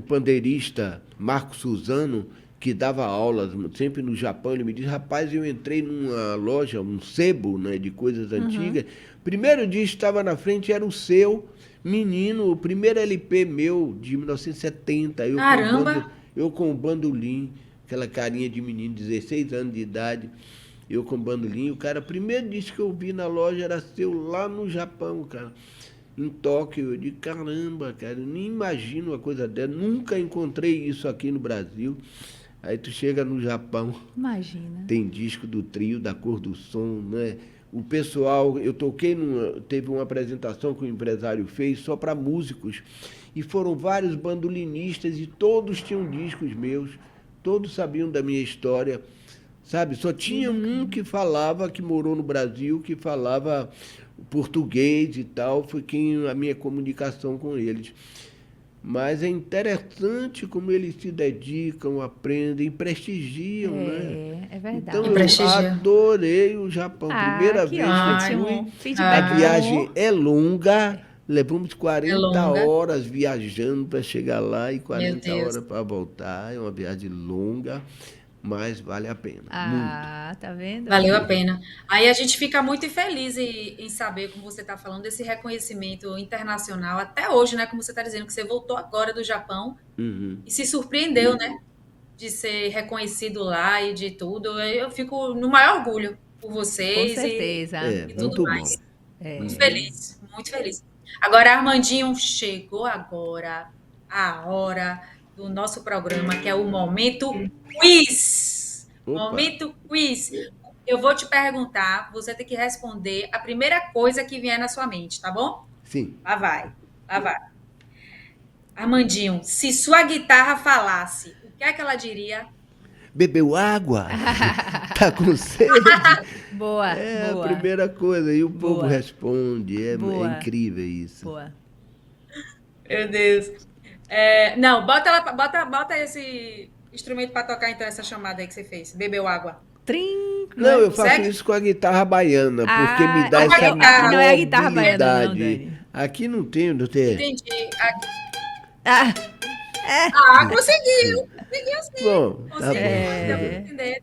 pandeirista, Marco Suzano, que dava aulas sempre no Japão. Ele me disse, rapaz, eu entrei numa loja, um sebo, né, de coisas antigas. Primeiro dia estava na frente, era o seu menino, o primeiro LP meu, de 1970. Caramba! Eu com o bandolim, aquela carinha de menino, 16 anos de idade. Eu com o bandolim. O cara, o primeiro disco que eu vi na loja era seu lá no Japão, cara. Em Tóquio. Eu digo, caramba, cara, eu nem imagino uma coisa dessa. Nunca encontrei isso aqui no Brasil. Aí tu chega no Japão, Imagina. tem disco do Trio, da Cor do Som, né? O pessoal, eu toquei teve uma apresentação que o empresário fez só para músicos. E foram vários bandolinistas e todos tinham discos meus. Todos sabiam da minha história, sabe? Só tinha um que falava, que morou no Brasil, que falava português e tal. Foi a minha comunicação com eles. Mas é interessante como eles se dedicam, aprendem, prestigiam, né? É verdade. Então, E eu prestigia. adorei o Japão. Primeira que vez que eu ótimo. fui. Feedback A viagem bom. é longa. Levamos 40 longa. horas viajando para chegar lá e 40 Deus. horas para voltar. É uma viagem longa, mas vale a pena. Muito. Ah, tá vendo? Valeu a pena. Aí a gente fica muito feliz em saber, como você está falando, desse reconhecimento internacional até hoje, né? Como você está dizendo, que você voltou agora do Japão Uhum. e se surpreendeu, né? De ser reconhecido lá e de tudo. Eu fico no maior orgulho por Com vocês certeza. É, e tudo muito mais. bom. Muito feliz, muito feliz. Agora, Armandinho, chegou agora a hora do nosso programa, que é o Momento Quiz. Opa. Momento Quiz. Eu vou te perguntar, você tem que responder a primeira coisa que vier na sua mente, tá bom? Sim. Lá vai, lá vai. Armandinho, se sua guitarra falasse, o que é que ela diria? Bebeu água? Tá com sede? Boa, É boa. a primeira coisa. E o povo Boa. responde. É Boa. incrível isso. Boa. Meu Deus. Não, bota esse instrumento para tocar então essa chamada aí que você fez. Bebeu água. Trim. Não, eu faço Segue? isso com a guitarra baiana, porque me dá Ah, essa aqui não é a guitarra baiana, não, mobilidade. Dani. Aqui não tem. Entendi. Ah, Conseguiu. Conseguiu sim. Bom, tá Conseguiu. É. Deu pra entender.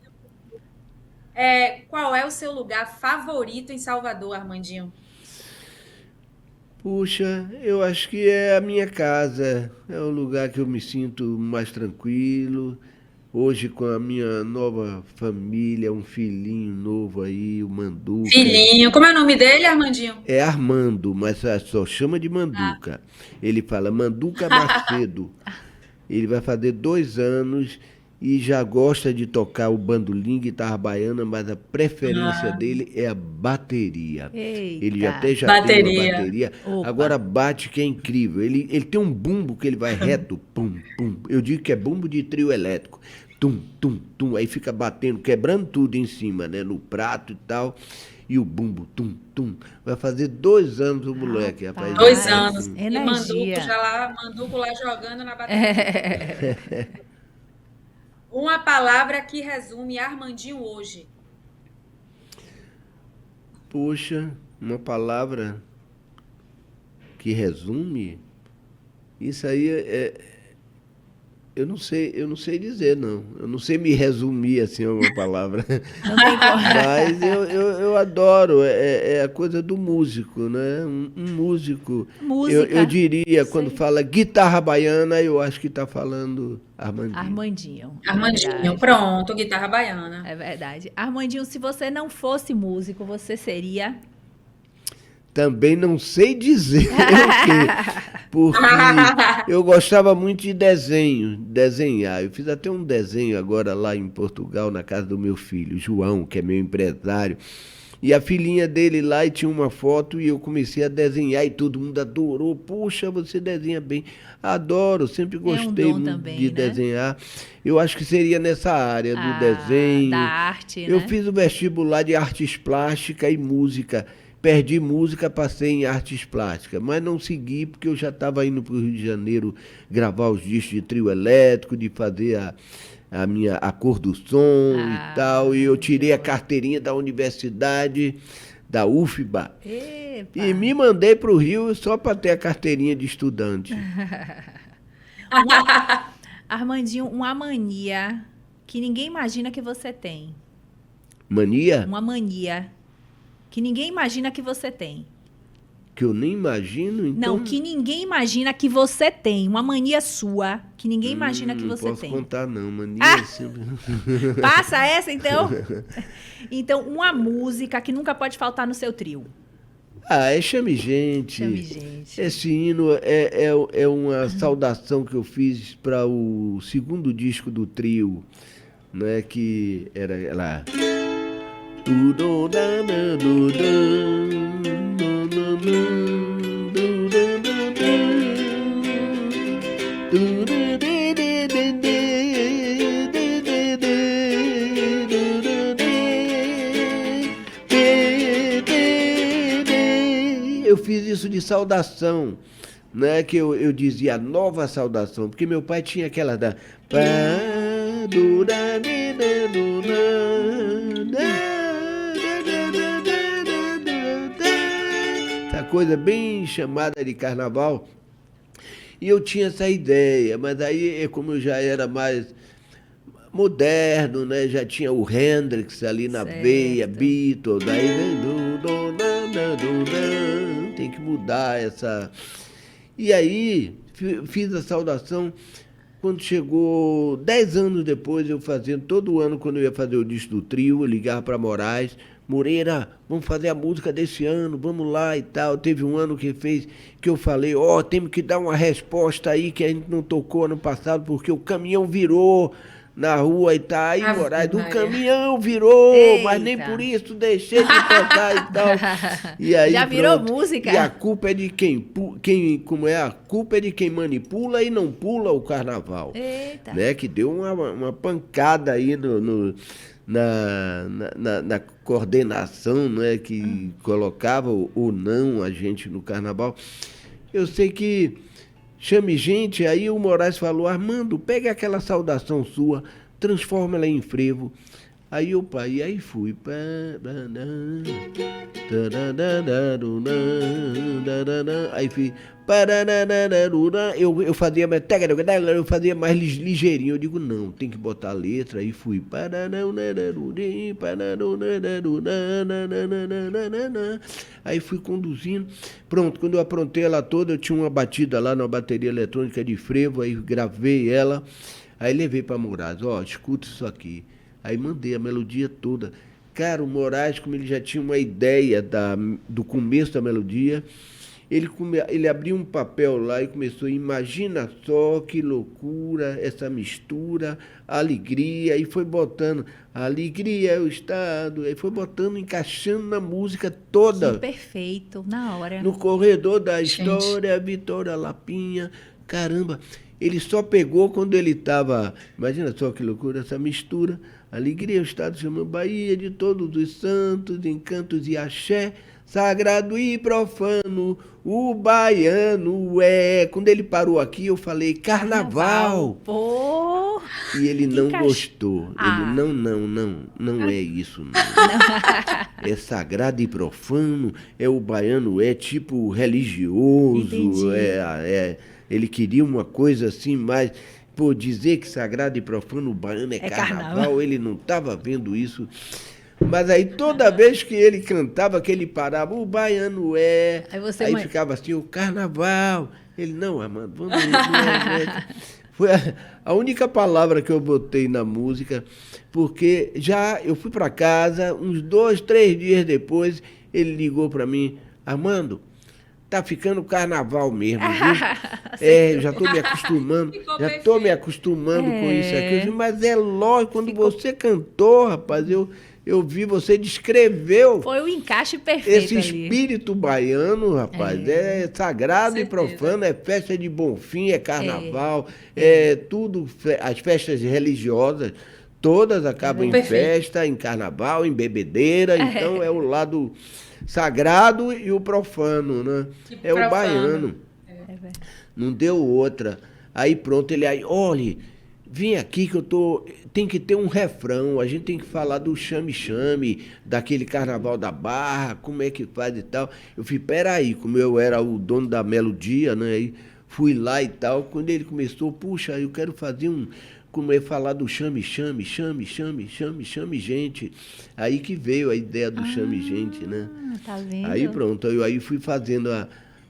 Qual é o seu lugar favorito em Salvador, Armandinho? Puxa, eu acho que é a minha casa. É o lugar que eu me sinto mais tranquilo. Hoje com a minha nova família, um filhinho novo aí, o Manduca. Filhinho. Como é o nome dele, Armandinho? É Armando, mas só chama de Manduca. Ele fala Manduca Macedo. Ele vai fazer 2 anos e já gosta de tocar o bandolim, guitarra baiana, mas a preferência dele é a bateria. Eita. Ele até já Bateria. tem uma bateria. Opa. Agora bate que é incrível. Ele tem um bumbo que ele vai reto, pum, pum. Eu digo que é bumbo de trio elétrico. Tum, tum, tum. Aí fica batendo, quebrando tudo em cima, né? No prato e tal. E o bumbo, tum, tum. Vai fazer 2 anos o moleque, rapaz. 2 É, anos. sim. E Manduco lá jogando na bateria. Uma palavra que resume Armandinho hoje. Poxa, uma palavra que resume? Isso aí eu não sei dizer, não. Eu não sei me resumir assim a uma palavra. Não tem como. Mas eu adoro, é a coisa do músico, né? Um músico. Música. Eu diria, quando Sei. fala guitarra baiana, eu acho que está falando Armandinho. Armandinho. É Armandinho, verdade. pronto, guitarra baiana. É verdade. Armandinho, se você não fosse músico, você seria... Também não sei dizer o quê, porque eu gostava muito de desenhar. Eu fiz até um desenho agora lá em Portugal, na casa do meu filho, João, que é meu empresário. E a filhinha dele lá, e tinha uma foto, e eu comecei a desenhar, e todo mundo adorou. Puxa, você desenha bem. Adoro, sempre gostei dom muito também, de né? desenhar. Eu acho que seria nessa área do desenho. Da arte, né? Eu fiz o vestibular de artes plásticas e música. perdi música, passei em artes plásticas, mas não segui porque eu já estava indo para o Rio de Janeiro gravar os discos de trio elétrico, de fazer a cor do som e tal, e eu tirei a carteirinha da universidade, da UFBA, Epa. e me mandei para o Rio só para ter a carteirinha de estudante. Armandinho, uma mania que ninguém imagina que você tem. Mania? Uma mania que ninguém imagina que você tem. Que eu nem imagino, então... Não, que ninguém imagina que você tem. Uma mania sua que ninguém imagina que você Não posso tem. contar, não. Mania é sempre... Passa essa, então. Então, uma música que nunca pode faltar no seu trio. É Chame Gente. Chame Gente. Esse hino é uma saudação que eu fiz para o segundo disco do trio, né, que era lá... Eu fiz isso de saudação, né? Que eu dizia nova saudação, porque meu pai tinha aquela da... Essa coisa bem chamada de carnaval. E eu tinha essa ideia, mas aí, como eu já era mais moderno, né? Já tinha o Hendrix ali na veia, Beatles, daí tem que mudar essa... E aí, fiz a saudação, quando chegou 10 anos depois, eu fazendo, todo ano, quando eu ia fazer o disco do trio, eu ligava para Moraes, Moreira, vamos fazer a música desse ano, vamos lá e tal. Teve um ano que eu falei, temos que dar uma resposta aí que a gente não tocou ano passado, porque o caminhão virou na rua e tal. Aí, Moraes, o caminhão virou, Eita. Mas nem por isso deixei de tocar e tal. E aí, já virou música? E a culpa é de a culpa é de quem manipula e não pula o carnaval. Eita. Né? Que deu uma pancada aí na coordenação, né, que colocava ou não a gente no carnaval. Eu sei que Chame Gente, aí o Moraes falou, Armando, pega aquela saudação sua, transforma ela em frevo. Aí eu aí fui. Aí fui. Eu fazia mais ligeirinho. Eu digo, não, tem que botar a letra. Aí fui. Aí fui conduzindo. Pronto, quando eu aprontei ela toda, eu tinha uma batida lá na bateria eletrônica de frevo. Aí gravei ela. Aí levei para Moraes. Escuta isso aqui. Aí mandei a melodia toda. Cara, o Moraes, como ele já tinha uma ideia do começo da melodia, ele abriu um papel lá e começou, imagina só que loucura, essa mistura, alegria, e foi botando, alegria é o estado, aí foi botando, encaixando na música toda. Que perfeito, na hora. No corredor da história, Vitória Lapinha, caramba, ele só pegou quando ele estava, imagina só que loucura, essa mistura, alegria, o estado chama Bahia de todos os santos, encantos e axé, sagrado e profano, o baiano é. Quando ele parou aqui, eu falei, carnaval. Pô! E ele não gostou. Ele, não é isso, não. É sagrado e profano, o baiano é tipo religioso, Entendi. Ele queria uma coisa assim, mais... Por dizer que sagrado e profano, o baiano é carnaval, ele não estava vendo isso. Mas aí toda vez que ele cantava, que ele parava, o baiano é... Aí ficava assim, o carnaval. Ele, não, Armando, vamos... Foi a única palavra que eu botei na música, porque já eu fui para casa, uns 2, 3 dias depois, ele ligou para mim, Armando, tá ficando carnaval mesmo, viu? Eu já estou me acostumando, com isso aqui. Mas é lógico, quando você cantou, rapaz, eu vi, você descreveu. Foi o encaixe perfeito esse espírito baiano, rapaz, é sagrado e profano, é festa de Bonfim, é carnaval, é tudo, as festas religiosas, Todas acabam em Perfeito. festa, em carnaval, em bebedeira. Então é o lado sagrado e o profano, né? E É o profano. baiano. É verdade. Não deu outra. Aí pronto, ele aí, olha, vem aqui que eu tô. Tem que ter um refrão, a gente tem que falar do chame-chame, daquele carnaval da Barra, como é que faz e tal. Eu falei, peraí, como eu era o dono da melodia, né? Aí fui lá e tal. Quando ele começou, puxa, eu quero fazer um. Como é falar do chame-chame, chame, gente. Aí que veio a ideia do chame, gente, né? Tá vendo? Aí pronto, eu aí fui fazendo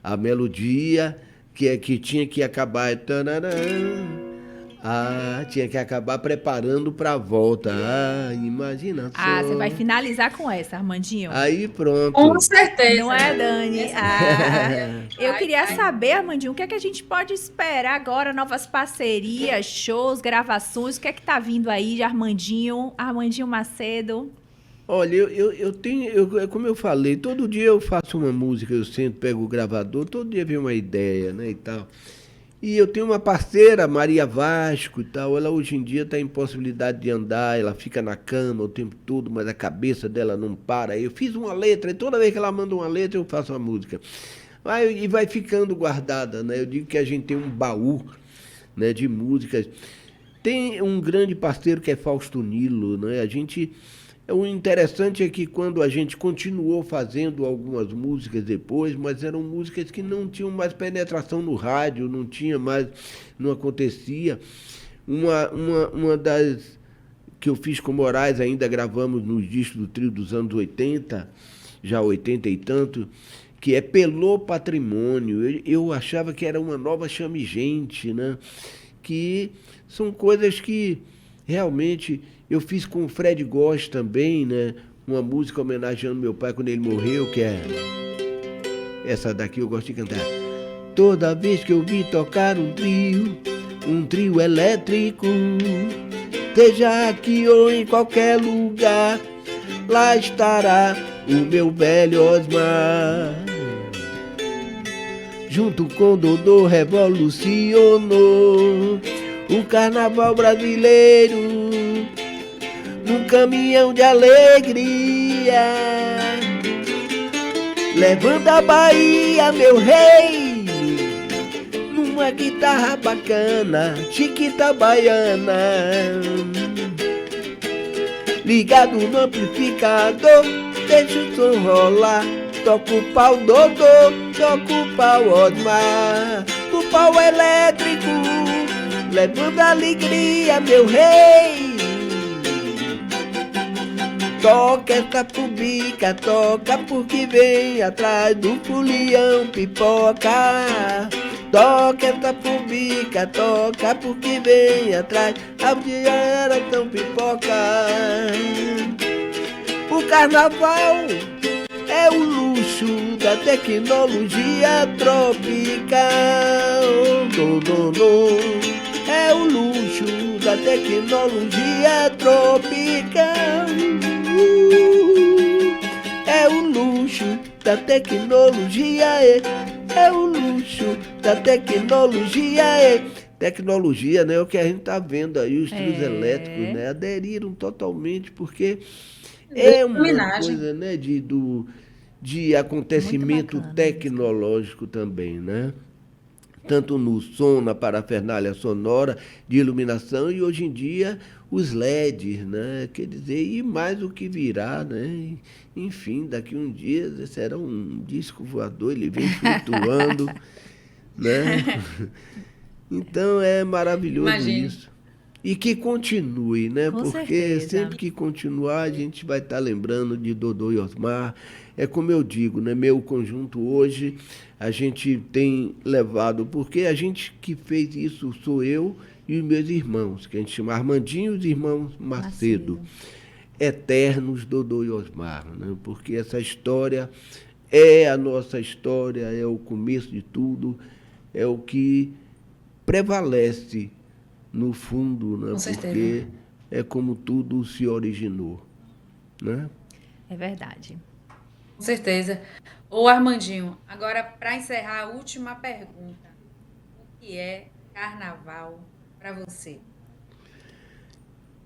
a melodia, que tinha que acabar. Tanarã, tinha que acabar preparando para a volta. Imagina Ah, você vai só. finalizar com essa, Armandinho. Aí Com pronto. certeza. Não é, Dani? Essa Eu vai, queria vai. saber, Armandinho, o que é que a gente pode esperar agora? Novas parcerias, shows, gravações, o que é que tá vindo aí de Armandinho Macedo? Olha, eu tenho, como eu falei, todo dia eu faço uma música, eu sento, pego o gravador, todo dia vem uma ideia, né, e tal. E eu tenho uma parceira, Maria Vasco e tal, ela hoje em dia está em possibilidade de andar, ela fica na cama o tempo todo, mas a cabeça dela não para. Eu fiz uma letra, e toda vez que ela manda uma letra, eu faço uma música. E vai ficando guardada, né? Eu digo que a gente tem um baú, né, de músicas. Tem um grande parceiro que é Fausto Nilo, né? O interessante é que quando a gente continuou fazendo algumas músicas depois, mas eram músicas que não tinham mais penetração no rádio, não tinha mais, não acontecia. Uma das que eu fiz com Moraes, ainda gravamos nos discos do trio dos anos 80, já 80 e tanto, que é Pelô Patrimônio. Eu achava que era uma nova Chame Gente, né? Que são coisas que realmente eu fiz com o Fred Góes também, né? Uma música homenageando meu pai quando ele morreu, que é essa daqui eu gosto de cantar. Toda vez que eu vi tocar um trio elétrico, seja aqui ou em qualquer lugar, lá estará o meu velho Osmar. Junto com Dodô revolucionou o carnaval brasileiro num caminhão de alegria. Levanta a Bahia, meu rei, numa guitarra bacana, chiquita baiana. Ligado no amplificador, deixa o som rolar. Toca o pau Dodô, toca o pau Osmar. O pau elétrico, levando alegria, meu rei. Toca essa pubica, toca porque vem atrás do folião pipoca. Toca essa pubica, toca porque vem atrás a geração pipoca. O carnaval é o luxo da tecnologia tropical. É o luxo da tecnologia tropical. É o luxo da tecnologia. É o luxo da tecnologia. Tecnologia, né? É o que a gente está vendo aí, os trios elétricos, né? Aderiram totalmente, porque é uma Homenagem. coisa, né, de acontecimento Muito bacana, tecnológico também, né? Tanto no som, na parafernália sonora, de iluminação, e hoje em dia os LEDs, né? Quer dizer, e mais o que virá, né? Enfim, daqui um dia será um disco voador, ele vem flutuando, né? Então é maravilhoso Imagine. isso. E que continue, né? Com Porque certeza. sempre que continuar, a gente vai estar lembrando de Dodô e Osmar. É como eu digo, né? Meu conjunto hoje, a gente tem levado, porque a gente que fez isso sou eu e os meus irmãos, que a gente chama Armandinho e os irmãos Macedo. Eternos Dodô e Osmar, né? Porque essa história é a nossa história, é o começo de tudo, é o que prevalece no fundo, né? Com certeza. Porque é como tudo se originou, né? É verdade. Com certeza. Ô Armandinho, agora para encerrar a última pergunta. O que é carnaval para você?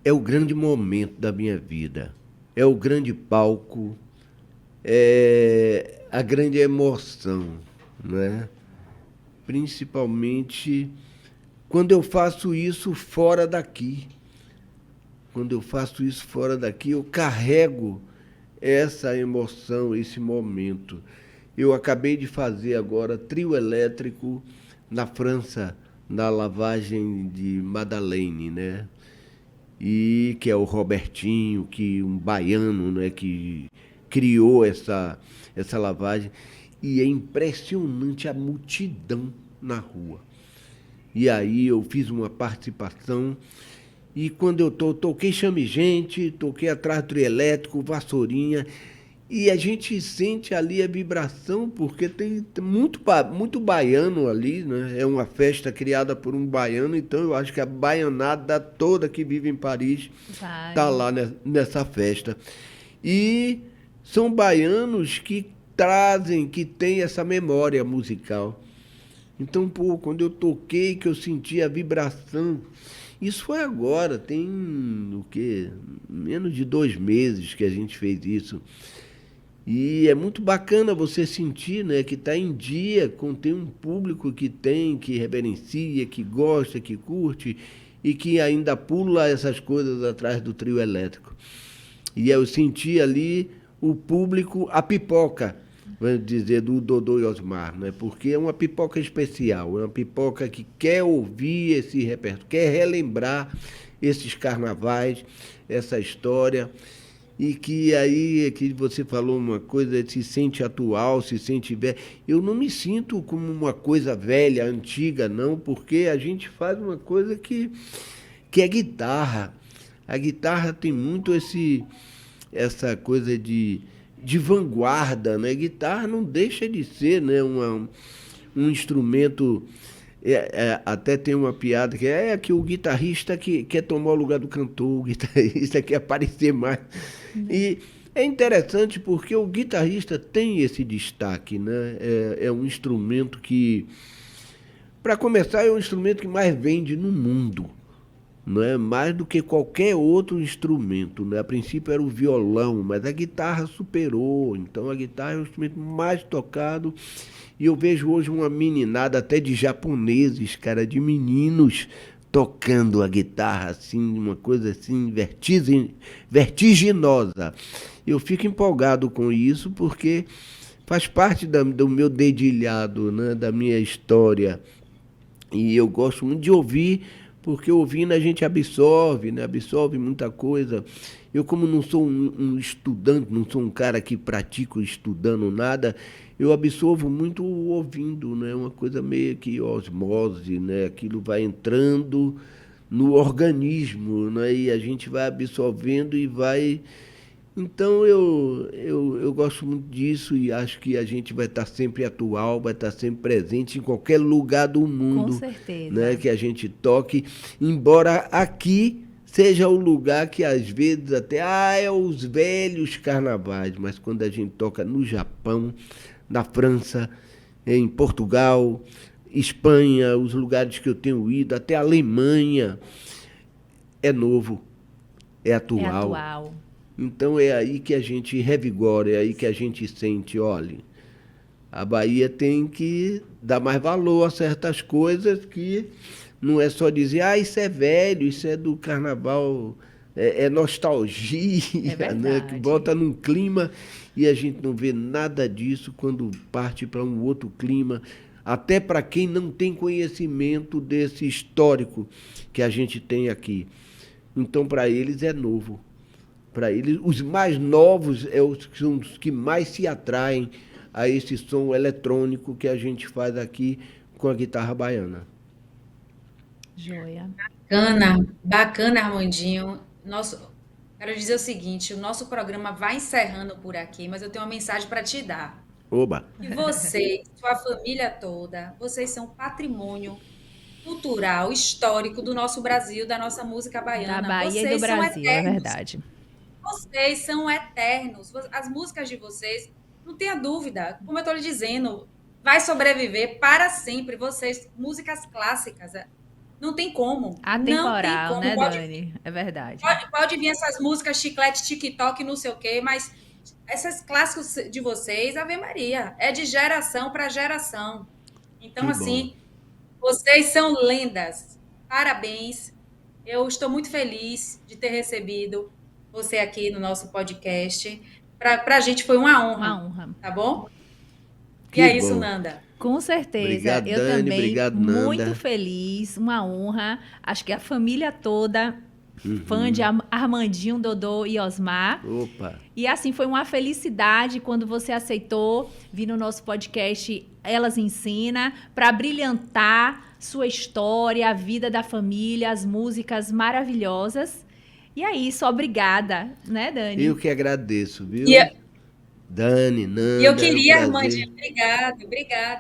é o grande momento da minha vida, é o grande palco, é a grande emoção, né? Principalmente quando eu faço isso fora daqui. Quando eu faço isso fora daqui, eu carrego essa emoção, esse momento. Eu acabei de fazer agora trio elétrico na França, na lavagem de Madeleine, né? E que é o Robertinho, que um baiano, né, que criou essa lavagem. E é impressionante a multidão na rua. E aí eu fiz uma participação. E quando eu toquei Chame Gente, toquei atrás do trio elétrico, Vassourinha, e a gente sente ali a vibração, porque tem muito baiano ali, né? É uma festa criada por um baiano, então eu acho que a baianada toda que vive em Paris está lá nessa festa. E são baianos que trazem, que têm essa memória musical. Então, pô, quando eu toquei, que eu senti a vibração, isso foi agora, tem o quê? Menos de 2 meses que a gente fez isso. E é muito bacana você sentir, né, que está em dia, tem um público que reverencia, que gosta, que curte e que ainda pula essas coisas atrás do trio elétrico. E eu senti ali o público, a pipoca, vamos dizer, do Dodô e Osmar, né? Porque é uma pipoca especial, é uma pipoca que quer ouvir esse repertório, quer relembrar esses carnavais, essa história, e que aí que você falou uma coisa, se sente atual, se sente velho. Eu não me sinto como uma coisa velha, antiga, não, porque a gente faz uma coisa que é guitarra. A guitarra tem muito essa coisa de vanguarda, né? Guitarra não deixa de ser, né, um instrumento. Até tem uma piada que é que o guitarrista que quer tomar o lugar do cantor, o guitarrista quer aparecer mais. E é interessante porque o guitarrista tem esse destaque, né? É um instrumento que, para começar, é um instrumento que mais vende no mundo, não é mais do que qualquer outro instrumento, né? A princípio era o violão, mas a guitarra superou. Então a guitarra é o instrumento mais tocado. E eu vejo hoje uma meninada até de japoneses, cara, de meninos tocando a guitarra, assim, uma coisa assim, vertiginosa. Eu fico empolgado com isso porque faz parte do meu dedilhado, né, da minha história. E eu gosto muito de ouvir, porque ouvindo a gente absorve, né? Absorve muita coisa. Eu, como não sou um estudante, não sou um cara que pratico estudando nada, eu absorvo muito ouvindo, né? Uma coisa meio que osmose, né? Aquilo vai entrando no organismo, né? E a gente vai absorvendo e vai... Então eu gosto muito disso e acho que a gente vai estar sempre atual, vai estar sempre presente em qualquer lugar do mundo. Com certeza. Né, que a gente toque, embora aqui seja o lugar que às vezes até é os velhos carnavais, mas quando a gente toca no Japão, na França, em Portugal, Espanha, os lugares que eu tenho ido, até a Alemanha, é novo, é atual. É atual. Então é aí que a gente revigora, é aí que a gente sente, olha, a Bahia tem que dar mais valor a certas coisas que não é só dizer, isso é velho, isso é do carnaval, é nostalgia, É né? Que bota num clima e a gente não vê nada disso quando parte para um outro clima, até para quem não tem conhecimento desse histórico que a gente tem aqui. Então, para eles é novo. Para eles, os mais novos são os que mais se atraem a esse som eletrônico que a gente faz aqui com a guitarra baiana. Joia. Bacana, bacana, Armandinho. Quero dizer o seguinte, o nosso programa vai encerrando por aqui, mas eu tenho uma mensagem para te dar. Oba! E você, sua família toda, vocês são patrimônio cultural, histórico do nosso Brasil, da nossa música Da baiana. Bahia e do Vocês são Brasil, é eternos. verdade. Vocês são eternos. As músicas de vocês, não tenha dúvida, como eu estou lhe dizendo, vai sobreviver para sempre. Vocês, músicas clássicas, Não tem como. Atemporal, Não tem né, como. Dani? É verdade. Pode vir essas músicas chiclete, TikTok, não sei o quê, mas esses clássicos de vocês, Ave Maria, é de geração para geração. Então, Que bom. assim, vocês são lendas. Parabéns. Eu estou muito feliz de ter recebido você aqui no nosso podcast. Para a gente foi uma Uma honra, honra. tá bom? E Que é isso, bom. Nanda. Com certeza. Obrigado, Eu Dani. também, Obrigado, muito Nanda. feliz, uma honra. Acho que a família toda, Uhum. fã de Armandinho, Dodô e Osmar. Opa. E assim, foi uma felicidade quando você aceitou vir no nosso podcast Elas Ensina, para brilhantar sua história, a vida da família, as músicas maravilhosas. E é isso, obrigada, né, Dani? Eu que agradeço, viu? E, Dani, Nanda, e eu é um queria, prazer. Armandinho,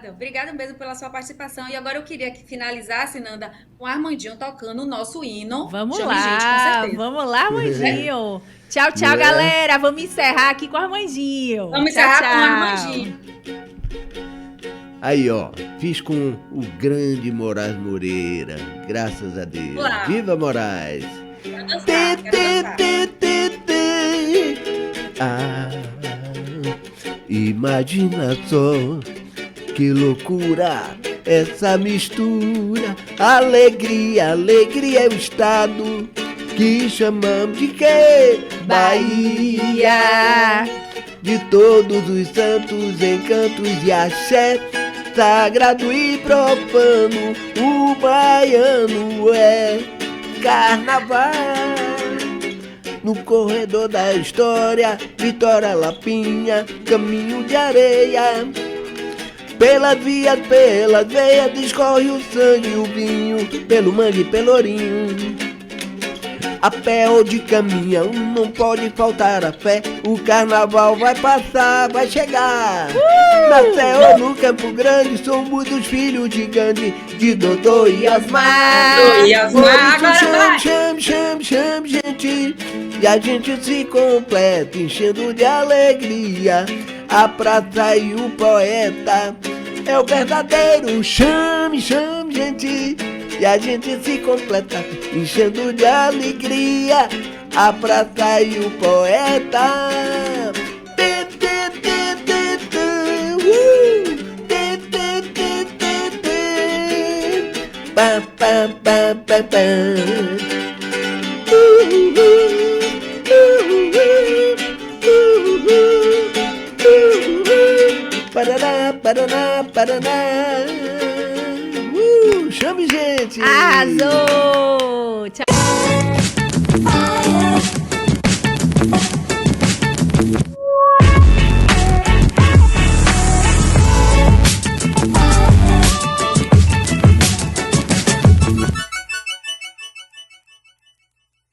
obrigada mesmo pela sua participação. E agora eu queria que finalizasse, Nanda, com o Armandinho tocando o nosso hino. Vamos Chame lá, gente, com certeza. vamos lá, Armandinho. Tchau, tchau, Né? galera. Vamos encerrar aqui com o Armandinho. Vamos Tchau, encerrar com o tchau. Armandinho. Aí, ó, fiz com o grande Moraes Moreira, graças a Deus. Olá. Viva Moraes! Quero dançar, quero dançar. Ah, imagina só que loucura essa mistura. Alegria, alegria é o estado que chamamos de quê? Bahia. De todos os santos, encantos e axé, sagrado e profano, o baiano é carnaval. No corredor da história, Vitória Lapinha, caminho de areia. Pelas vias, pelas veias, discorre o sangue e o vinho, pelo mangue e pelourinho. A pé ou de caminhão, não pode faltar a fé. O carnaval vai passar, vai chegar. Na Serra ou no Campo Grande, somos os filhos de Gandhi, de Dodô e Osmar. Dodô e Osmar, Por isso agora vai. chame, gente. E a gente se completa, enchendo de alegria. A praça e o poeta é o verdadeiro. Chame, gente. E a gente se completa, enchendo de alegria. A praça e o poeta. Pam, pam, pam, pam, pam. Paraná, Paraná, Paraná. Chame, gente! Arrasou!